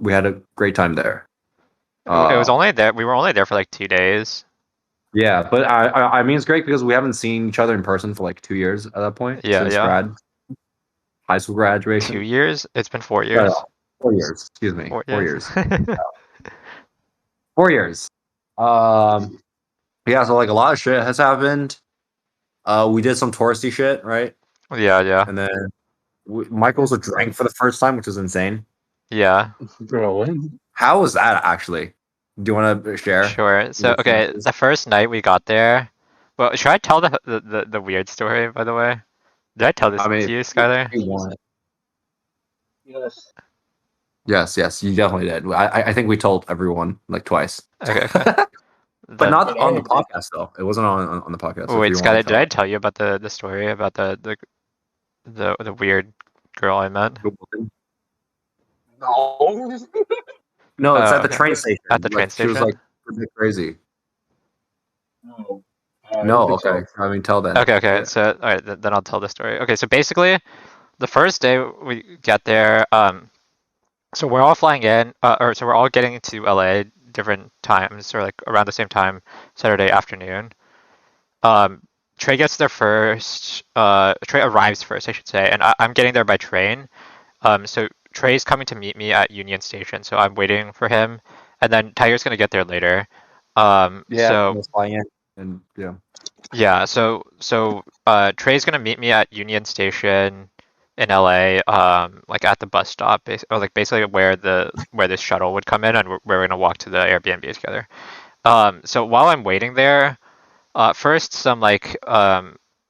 we had a great time there. It was only there. We were only there for like 2 days. Yeah, but I mean it's great because we haven't seen each other in person for like 2 years at that point. Yeah, Since yeah. high school graduation. 2 years? It's been 4 years. 4 years. Excuse me. 4 4 years. years. 4 years. Yeah, so like a lot of shit has happened. We did some touristy shit, right? Yeah, yeah. And then Michael's a drank for the first time, which is insane. Yeah. Bro, what? How was that actually? Do you want to share? Sure. So okay, the first night we got there. Well, should I tell the weird story, by the way? Did I tell this to you, Skyler? Yes. Yes, you definitely did. I think we told everyone like twice. Okay. But not on the podcast though. It wasn't on the podcast. Wait, Skyler, did I tell you about the story about the weird girl I met? No. No, it's at the train station. At the train station? She was like a bit crazy. No. No, okay. So. I mean, tell then. Okay. Yeah. So, all right, then I'll tell the story. Okay, so basically, the first day we get there, so we're all flying in, so we're all getting to LA different times, or like around the same time, Saturday afternoon. Trey gets there first. Trey arrives first, I should say, and I'm getting there by train. So Trey's coming to meet me at Union Station, so I'm waiting for him, and then Tiger's gonna get there later. So flying in, and yeah. Yeah, so Trey's gonna meet me at Union Station in LA, like at the bus stop, or like basically where this shuttle would come in, and we're gonna walk to the Airbnb together. So while I'm waiting there, first some like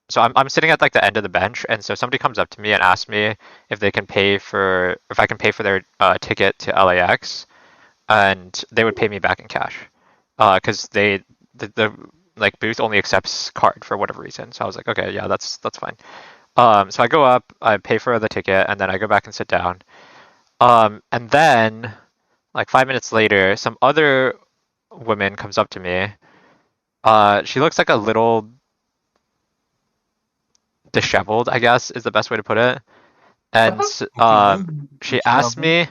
so I'm sitting at like the end of the bench, and so somebody comes up to me and asks me if I can pay for their ticket to LAX, and they would pay me back in cash, because the like booth only accepts card for whatever reason. So I was like, okay, yeah, that's fine. So I go up, I pay for the ticket, and then I go back and sit down. And then like 5 minutes later, some other woman comes up to me. She looks like a little disheveled, I guess is the best way to put it. And she asked me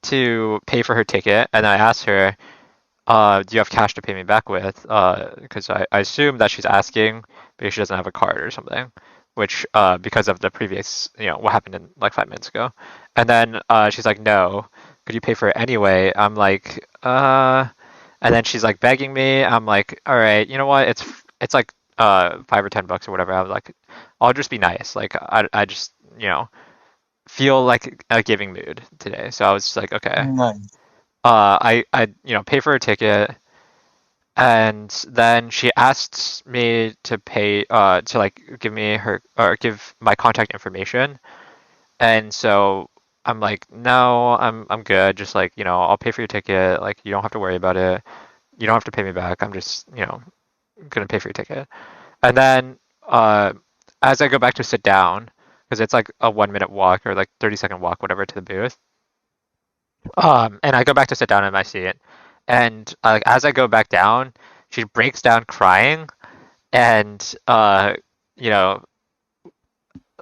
to pay for her ticket, and I asked her, do you have cash to pay me back with? Because I assume that she's asking because she doesn't have a card or something, which because of the previous, what happened in like 5 minutes ago. And then she's like, no, could you pay for it anyway? I'm like, and then she's like begging me. I'm like, all right, you know what? It's like $5 or $10 or whatever. I was like, I'll just be nice. Like I just feel like a giving mood today. So I was just like, okay. Nice. I pay for her ticket, and then she asked me to pay to like give me her or give my contact information, and so I'm like, no, I'm good. Just like I'll pay for your ticket. Like you don't have to worry about it. You don't have to pay me back. I'm just gonna pay for your ticket. And then as I go back to sit down, because it's like a 1 minute walk or like 30-second walk, whatever, to the booth. And I go back to sit down in my seat, and as I go back down, she breaks down crying, and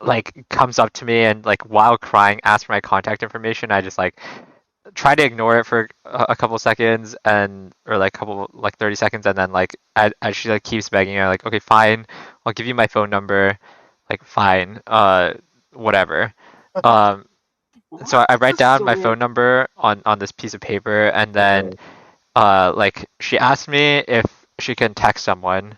like comes up to me and like while crying asks for my contact information. I just like try to ignore it for a couple seconds, and or like 30 seconds, and then like as she like keeps begging, I'm like, okay, fine, I'll give you my phone number, like fine, whatever. So I write down my phone number on this piece of paper, and then like she asked me if she can text someone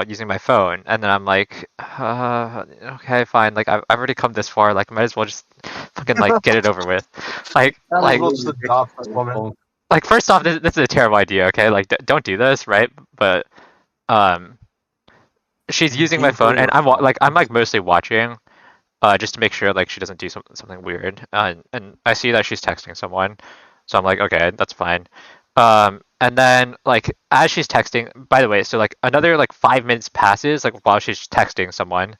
using my phone, and then I'm like, okay, fine, like I've already come this far, like might as well just fucking like get it over with. Like just adopt this woman. Like first off, this is a terrible idea. Okay, like don't do this, right? But she's using my phone, and I'm like mostly watching, just to make sure like she doesn't do something weird. And I see that she's texting someone, so I'm like, okay, that's fine. And then like as she's texting, by the way, so like another like 5 minutes passes like while she's texting someone.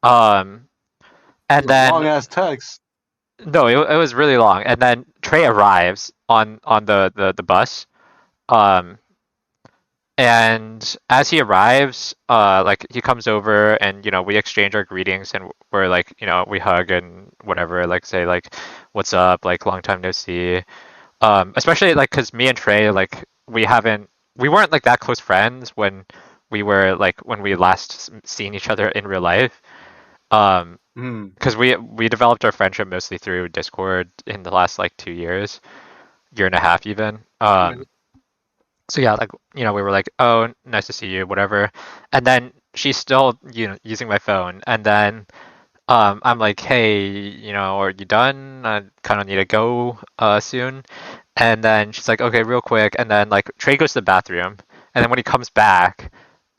And then long ass text. No, it was really long. And then Trey arrives on the bus. And as he arrives, like he comes over and we exchange our greetings and we're like, we hug and whatever, like say like what's up, like long time no see. Especially like cuz me and Trey like we weren't like that close friends when we last seen each other in real life. Because we developed our friendship mostly through Discord in the last like 2 years, year and a half even. So yeah, like we were like, oh, nice to see you, whatever. And then she's still using my phone, and then I'm like, hey, are you done? I kind of need to go soon. And then she's like, okay, real quick. And then like Trey goes to the bathroom, and then when he comes back,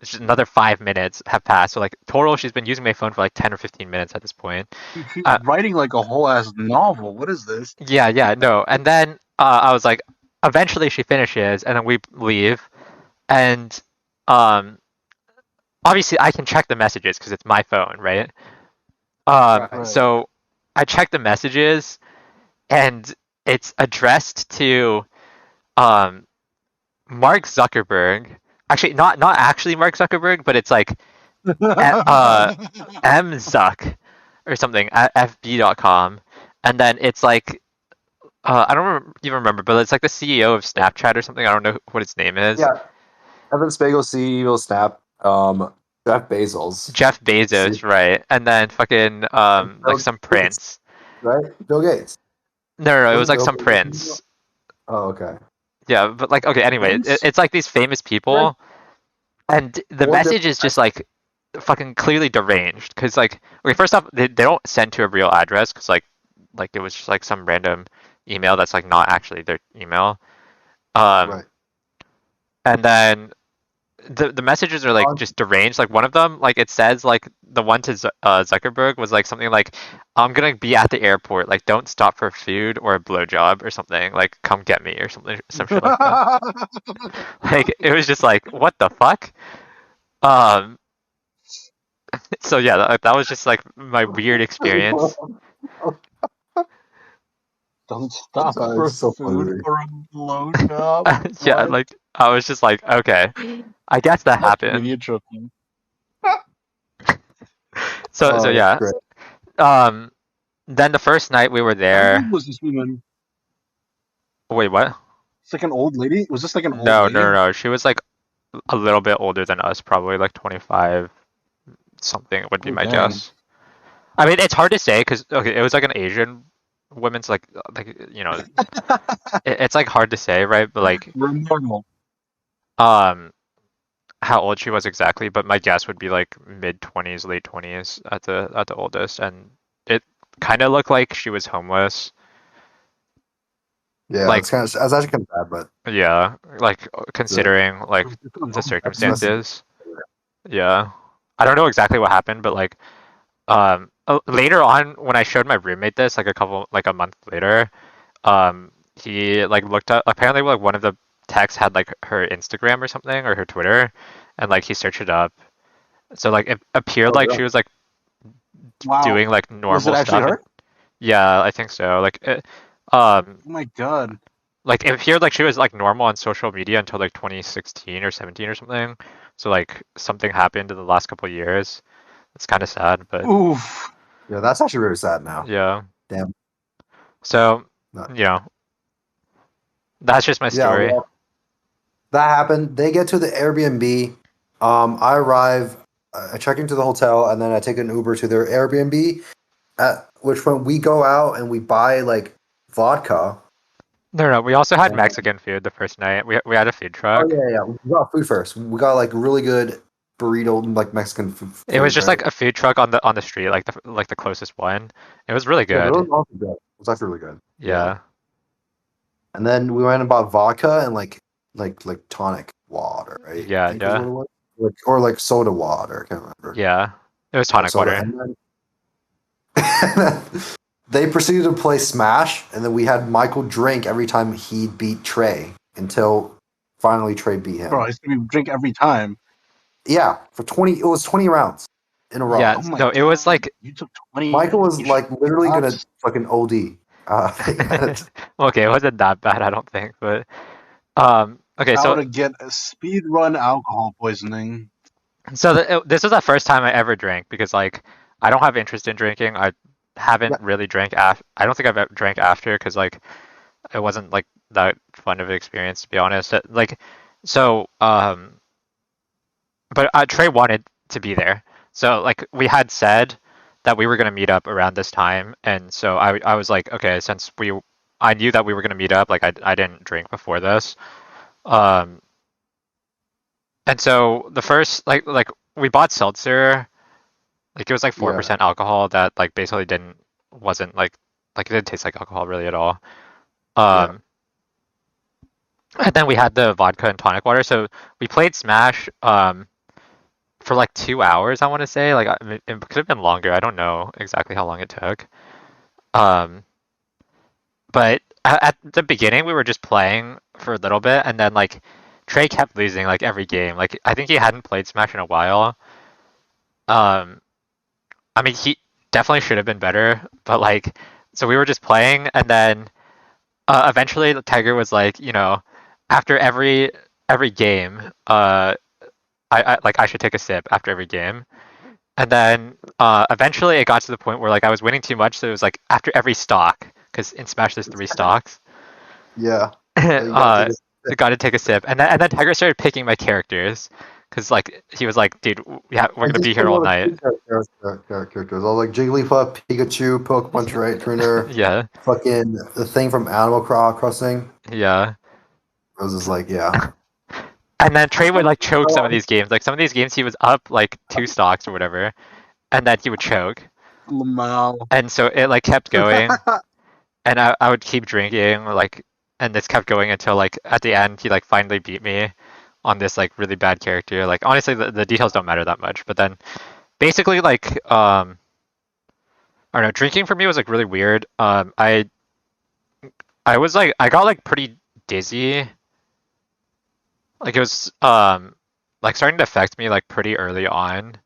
it's just another 5 minutes have passed. So like total, she's been using my phone for like 10 or 15 minutes at this point. She's writing like a whole ass novel. What is this? Yeah, no. And then I was like, eventually she finishes, and then we leave. And obviously I can check the messages because it's my phone, right? Right. So I check the messages, and it's addressed to Mark Zuckerberg. Actually, not actually Mark Zuckerberg, but it's like mzuck or something at fb.com, and then it's like I don't even remember, but it's like the CEO of Snapchat or something. I don't know what his name is. Yeah, Evan Spiegel, CEO of Snap. Jeff Bezos. Jeff Bezos, right? And then fucking like some prince. Right, Bill Gates. No, it was like some prince. Oh, okay. Yeah, but like okay, anyway, it's like these famous people, and the message is just like fucking clearly deranged. Because like, okay, first off, they don't send to a real address because like it was just like some random email that's like not actually their email. Right. And then the messages are like just deranged. Like one of them, like it says like the one to Zuckerberg was like something like, I'm gonna be at the airport, like don't stop for food or a blowjob or something, like come get me or something, some shit like that. Like it was just like, what the fuck? So yeah, that was just like my weird experience. Don't stop for food or a blowjob. Yeah, like I was just like, okay, I guess that happened. So yeah. Then the first night we were there. How old was this woman? Wait, what? It's like an old lady? Was this like an old lady? No. She was like a little bit older than us, probably like 25 something would be my guess. I mean, it's hard to say because okay, it was like an Asian woman's like it's like hard to say, right? But like normal. How old she was exactly, but my guess would be like mid-20s, late 20s at the oldest, and it kind of looked like she was homeless. Yeah, like that's actually kind of bad, but yeah, like considering like the circumstances. Yeah, I don't know exactly what happened, but like later on when I showed my roommate this, like a month later, he like looked up, apparently like one of the texts had like her Instagram or something or her Twitter, and like he searched it up, so like it appeared like she was like doing like normal was it actually stuff. Her? Yeah, I think so. Like oh my god, like it appeared like she was like normal on social media until like 2016 or 17 or something. So like something happened in the last couple of years. It's kind of sad, but oof. Yeah, that's actually really sad now. Yeah. Damn. So that's just my story. Well, that happened. They get to the Airbnb. I arrive. I check into the hotel, and then I take an Uber to their Airbnb. At which point we go out and we buy like vodka. No. We also had Mexican food the first night. We had a food truck. Oh yeah. We got food first. We got like really good burrito, like Mexican food. It was just right? like a food truck on the street, like the closest one. It was really Yeah, but good. it was also good. It was actually really good. Yeah. And then we went and bought vodka and like tonic water, right? I Yeah, think is yeah. what it was. Or like soda water. I can't remember. Yeah. It was tonic water. And then they proceeded to play Smash, and then we had Michael drink every time he beat Trey until finally Trey beat him. Bro, I used to drink every time. Yeah, for 20. It was 20 rounds in a row. Yeah, no, it was like you took 20. Michael was like literally gonna fucking OD. Okay, it wasn't that bad, I don't think, but okay, How so to get a speed run alcohol poisoning. so this was the first time I ever drank because like I don't have interest in drinking. I haven't really drank after. I don't think I've ever drank after because like it wasn't like that fun of an experience to be honest. Like so but Trey wanted to be there. So like we had said that we were gonna meet up around this time, and so I was like, okay, since I knew that we were gonna meet up, like I didn't drink before this, and so the first like we bought seltzer, like it was like 4% alcohol that like basically wasn't like it didn't taste like alcohol really at all. And then we had the vodka and tonic water. So we played Smash for like 2 hours, I want to say. Like it could have been longer. I don't know exactly how long it took. But at the beginning, we were just playing for a little bit, and then like Trey kept losing like every game. Like I think he hadn't played Smash in a while. I mean, he definitely should have been better, but like, so we were just playing, and then eventually Tiger was like, after every game, I should take a sip after every game. And then eventually it got to the point where like I was winning too much, so it was like after every stock, because in Smash there's 3 stocks. Yeah. I got to take a sip, and then Tiger started picking my characters, because like he was like, dude, yeah, we're gonna be here all night. Characters. All like Jigglypuff, Pikachu, Pokemon Trainer. Yeah. Fucking the thing from Animal Crossing. Yeah. I was just like, yeah. And then Trey would like choke some of these games. Like some of these games he was up like 2 stocks or whatever, and then he would choke. Lamau. And so it like kept going, and I would keep drinking, like, and this kept going until like at the end he like finally beat me on this like really bad character. Like honestly, the details don't matter that much. But then basically like I don't know, drinking for me was like really weird. I was like I got like pretty dizzy. Like it was like starting to affect me like pretty early on.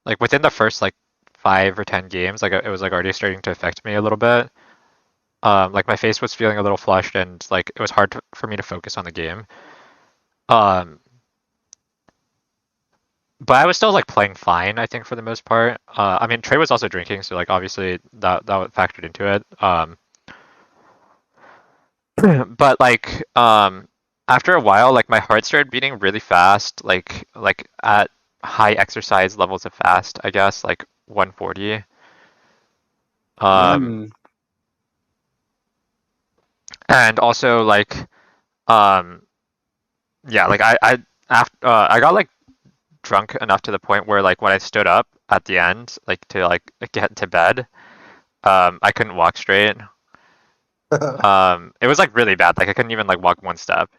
Like within the first like 5 or 10 games, like it was like already starting to affect me a little bit. Like my face was feeling a little flushed, and like it was hard for me to focus on the game. But I was still like playing fine, I think, for the most part. I mean, Trey was also drinking, so like obviously that factored into it. But like after a while, like my heart started beating really fast, like at high exercise levels of fast, I guess, like 140. And also like yeah, like I got like drunk enough to the point where like when I stood up at the end, like to like get to bed, I couldn't walk straight. It was like really bad. Like I couldn't even like walk one step.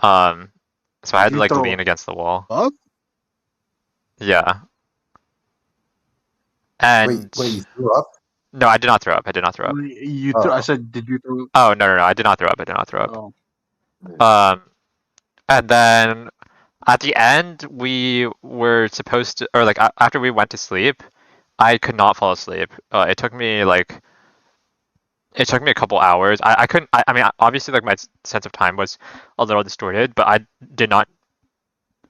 So I had to like lean against the wall. Up? Yeah. And wait, you threw up? No, I did not throw up. I did not throw up. I said, did you throw? Oh no! I did not throw up. I did not throw up. And then at the end we were supposed to, or like after we went to sleep, I could not fall asleep. It took me a couple hours. I couldn't. I mean, obviously, like my sense of time was a little distorted, but I did not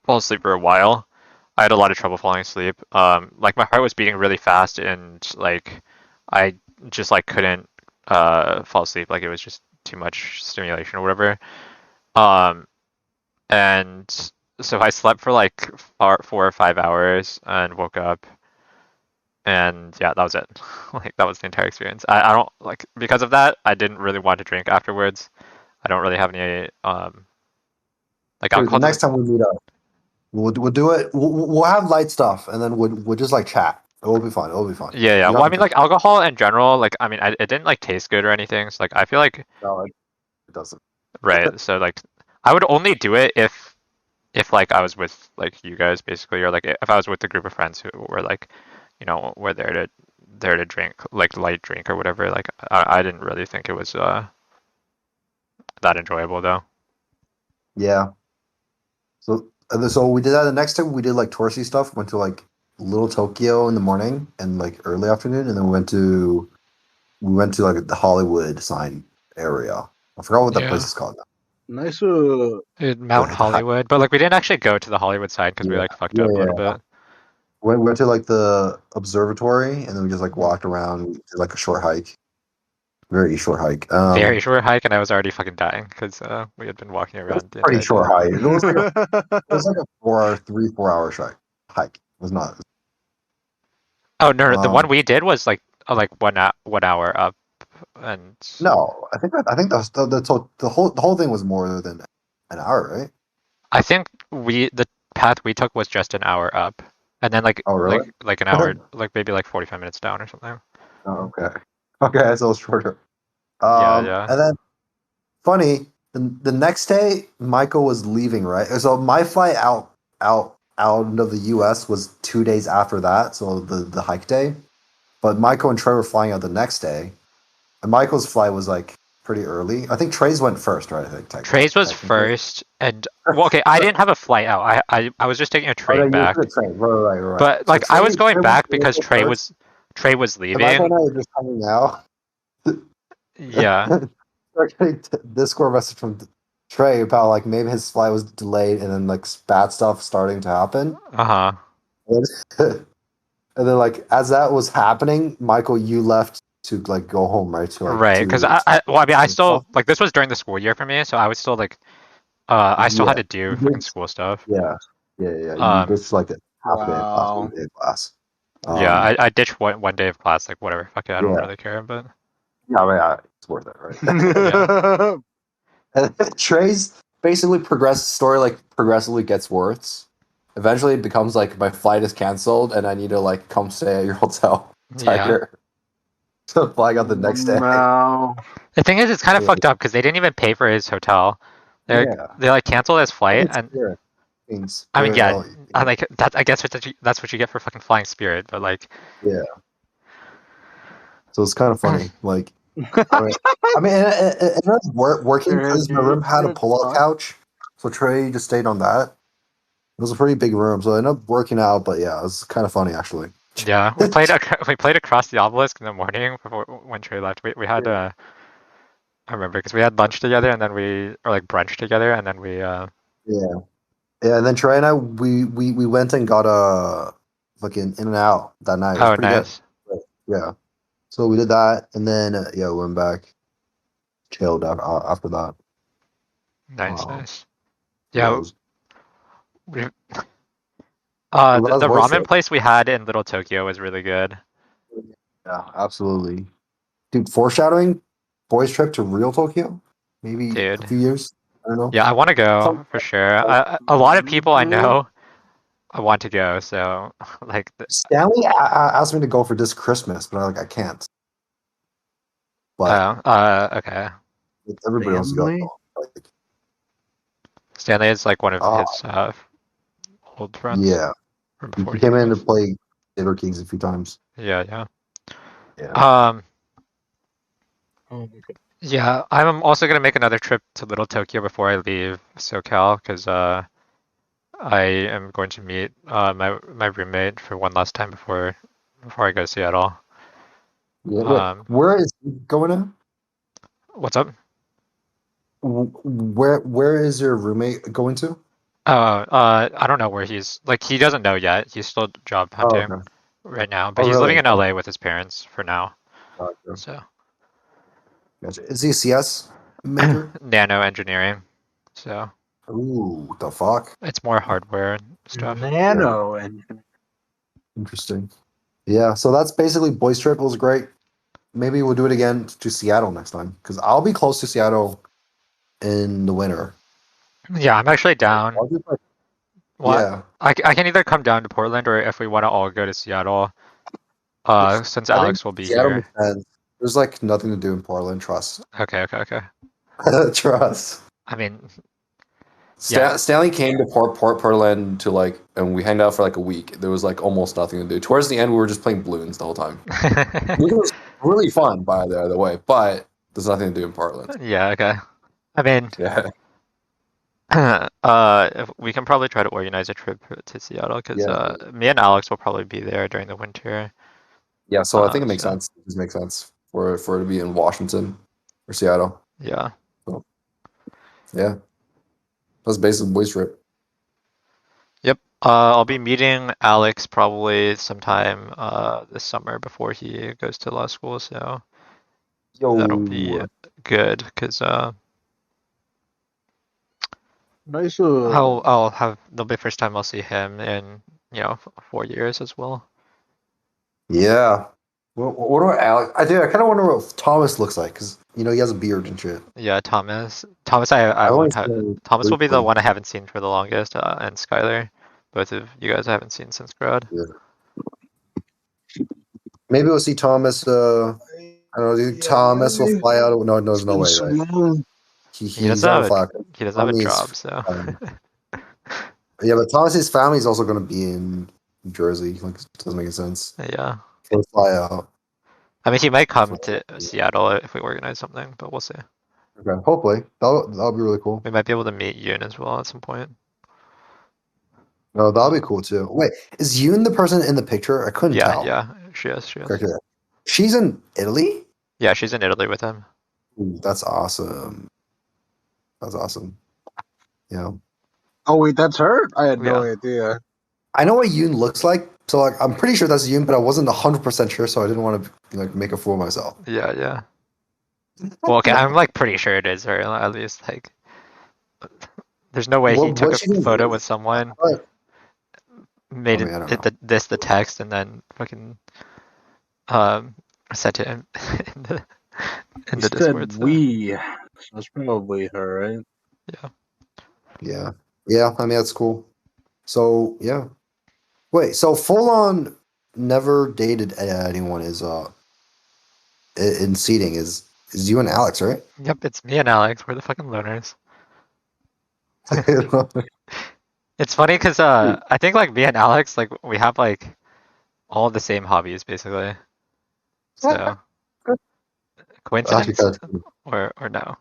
fall asleep for a while. I had a lot of trouble falling asleep. Like my heart was beating really fast, and like I just like couldn't fall asleep. Like it was just too much stimulation or whatever. And so I slept for like 4 or 5 hours and woke up. And yeah, that was it. Like that was the entire experience. I don't like, because of that, I didn't really want to drink afterwards. I don't really have any like alcohol. The next time we meet up, We'll do it. We'll have light stuff, and then we'll just like chat. It will be fun. It will be fun. Yeah. Well, I mean, like alcohol in general, like I mean, it didn't like taste good or anything. So like, I feel like no, it doesn't. right. So like, I would only do it if like I was with like you guys basically, or like if I was with a group of friends who were like, were there to drink like light drink or whatever. Like I didn't really think it was that enjoyable though. Yeah. So we did that the next time. We did like touristy stuff. Went to like Little Tokyo in the morning and like early afternoon, and then we went to like the Hollywood sign area. I forgot what that place is called now. Nice. Mount Hollywood, but like we didn't actually go to the Hollywood side because we like fucked up a little bit. We went to like the observatory, and then we just like walked around, did like a short hike. Very short hike. Very short hike, and I was already fucking dying because we had been walking around. Pretty short hike. It was like a 4 hour hike. It was not. Oh no, the one we did was like 1 hour up, and no, I think the whole thing was more than an hour, right? I think the path we took was just an hour up, and then like like an hour, like maybe like 45 minutes down or something. Oh, okay, so it's shorter. Yeah. And then funny, the next day Michael was leaving, right? So my flight out of the US was 2 days after that, so the hike day. But Michael and Trey were flying out the next day. And Michael's flight was like pretty early. I think Trey's went first, right? I think Trey's was first, and well, okay, I didn't have a flight out. I was just taking a train back. Right. But like so I was going back because Trey was leaving. Michael and I were just hanging out. Yeah. Discord message from Trey about like maybe his flight was delayed and then like bad stuff starting to happen. And then like as that was happening, Michael, you left to like go home, right? To like right, because I still like this was during the school year for me, so I was still like I still had to do fucking school stuff. Yeah. You ditched like half a day of class. Yeah, I ditched one day of class, like whatever. Fuck it, I don't really care, but yeah, it's worth it, right? And Trey's basically story like progressively gets worse. Eventually, it becomes like my flight is canceled and I need to like come stay at your hotel. Tiger. So flying out the next day. Wow. The thing is, it's kind of fucked up because they didn't even pay for his hotel. They like canceled his flight, and I mean, I like that. I guess that's what you get for fucking flying Spirit, but like, yeah. So it's kind of funny, like. I mean, and working because my room had a pull-out couch, so Trey just stayed on that. It was a pretty big room, so I ended up working out. But yeah, it was kind of funny actually. Yeah, we played across the obelisk in the morning when Trey left. We had I remember because we had lunch together and then or like brunch together and then we and then Trey and I we went and got a fucking In-N-Out that night. Oh, nice. Good. Yeah. So we did that, and then we went back, chilled after that. Nice. Yeah. The ramen place we had in Little Tokyo was really good. Yeah, absolutely. Dude, foreshadowing boys' trip to real Tokyo? Maybe a few years? I don't know. Yeah, I want to go for sure. A lot of people I know I want to go, so like Stanley asked me to go for this Christmas, but I can't. But okay. Everybody wants to go. Stanley is like one of his old friends. Yeah. He came in to play Sailor Kings a few times. Yeah. Yeah, I'm also gonna make another trip to Little Tokyo before I leave SoCal because I am going to meet my roommate for one last time before I go to Seattle. Yeah, where is he going to? What's up? Where is your roommate going to? I don't know where he's like. He doesn't know yet. He's still job hunting right now, but he's living in LA with his parents for now. So. Gotcha. Is he a CS major? Nano engineering. So. Ooh, what the fuck? It's more hardware stuff. Nano engineering. Interesting. Yeah, so that's basically boys' trip. It was great. Maybe we'll do it again to Seattle next time because I'll be close to Seattle in the winter. Yeah, I'm actually down. Well, Yeah. I can either come down to Portland or if we want to all go to Seattle. Since I Alex think will be Seattle here. makes sense. There's like nothing to do in Portland. Trust. Okay. Trust. I mean, yeah. Stanley came to Portland to like, and we hanged out for like a week. There was like almost nothing to do. Towards the end, we were just playing balloons the whole time. Which was really fun, by the way. But there's nothing to do in Portland. Yeah. Okay. I mean, Yeah. we can probably try to organize a trip to Seattle because Yeah. me and Alex will probably be there during the winter. Yeah. So I think it makes So- sense. It just makes sense for it to be in Washington or Seattle. Yeah. So, yeah. That's basically boys trip. Yep. I'll be meeting Alex probably sometime this summer before he goes to law school. So that'll be good because Nice. I'll have that'll be the first time I'll see him in 4 years as well. Yeah. What about Alex? I kind of wonder what Thomas looks like because he has a beard and shit. Yeah, Thomas. I only won't have. seen Thomas will be the briefly. one I haven't seen for the longest, and Skyler. Both of you guys I haven't seen since grad. Yeah. Maybe we'll see Thomas. I don't know. Do you think Thomas will fly out? No, there's no way. Right? He doesn't have a job, so. Yeah, but Thomas's family is also going to be in New Jersey. Like, it doesn't make sense. Yeah. He'll fly out. I mean, he might come to Seattle if we organize something, but we'll see. Okay, hopefully that'll be really cool. We might be able to meet Yoon as well at some point. No, that'll be cool too. Wait, is Yoon the person in the picture? I couldn't tell. Yeah, she is. Okay. She's in Italy? Yeah, she's in Italy with him. Ooh, that's awesome. That's awesome. Yeah. Oh wait, that's her? I had no idea. I know what Yoon looks like, so like I'm pretty sure that's Yoon, but I wasn't 100% sure, so I didn't want to like make a fool of myself. Yeah. Well, okay, I'm like pretty sure it is her. At least like, there's no way he took a photo with someone, made this the text, and then fucking sent it in the Discord. So. We. That's probably her, right? Yeah. I mean that's cool. So yeah. Wait. So full on never dated anyone is in seating is you and Alex, right? Yep, it's me and Alex. We're the fucking loners. It's funny because I think like me and Alex like we have like all the same hobbies basically. So coincidence or no?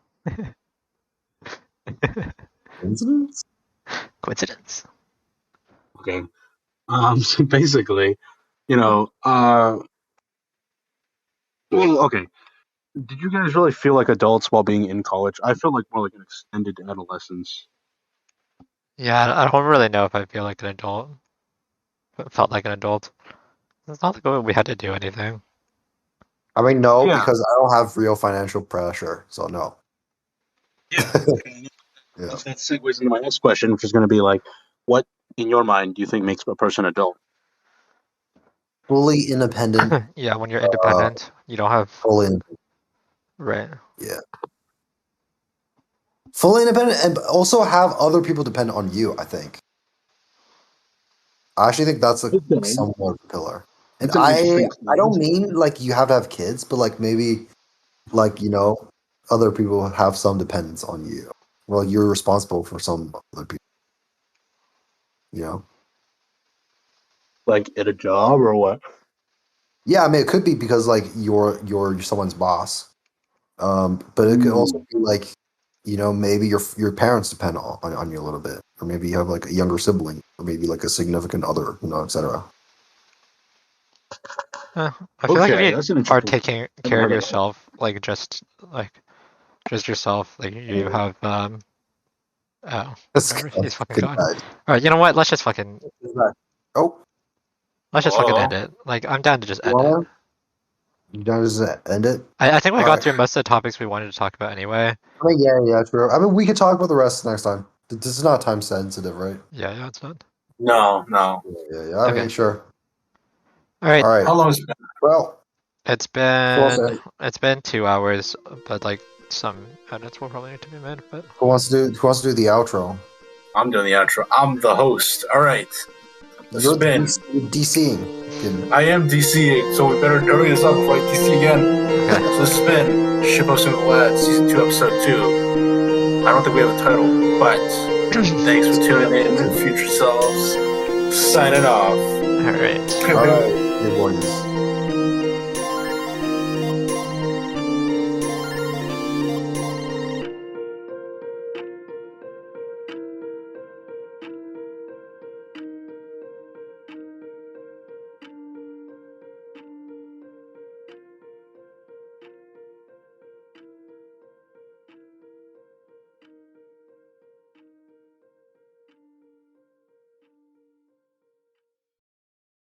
Coincidence. Okay. So basically, well, okay. Did you guys really feel like adults while being in college? I felt like more like an extended adolescence. Yeah, I don't really know if I feel like an adult. But felt like an adult. It's not like we had to do anything. I mean, no, because I don't have real financial pressure, so no. Yeah. That segues into my next question, which is going to be like, what in your mind do you think makes a person adult? Fully independent. Yeah, when you're independent, you don't have fully independent. Right. Yeah. Fully independent and also have other people depend on you, I think. I actually think that's somewhat of a pillar. And I don't mean like you have to have kids, but like maybe like, other people have some dependence on you. Well, you're responsible for some other people. Like at a job or what? Yeah, I mean it could be because like you're someone's boss. But it could also be like, maybe your parents depend on you a little bit. Or maybe you have like a younger sibling, or maybe like a significant other, etc. I feel like if you are taking care of yourself, like just yourself, like you have he's fucking gone. Alright, you know what? Let's just fucking let's just fucking end it. Like I'm down to just end it. You down to just end it? I think we got through most of the topics we wanted to talk about anyway. I mean, yeah, true. I mean, we could talk about the rest next time. This is not time sensitive, right? Yeah, it's not. No. Yeah. I mean, sure. All right. How long has it been? Well, it's been 2 hours, but like some edits will probably need to be made. But who wants to do the outro? I'm doing the outro. I'm the host. All right. You're spin. DCing. I am DCing, so we better hurry this up before I DC again. So the spin, Shitposting with the Lads, Season 2, Episode 2. I don't think we have a title, but thanks for tuning in. Future selves, signing off. All right. All right, good boys.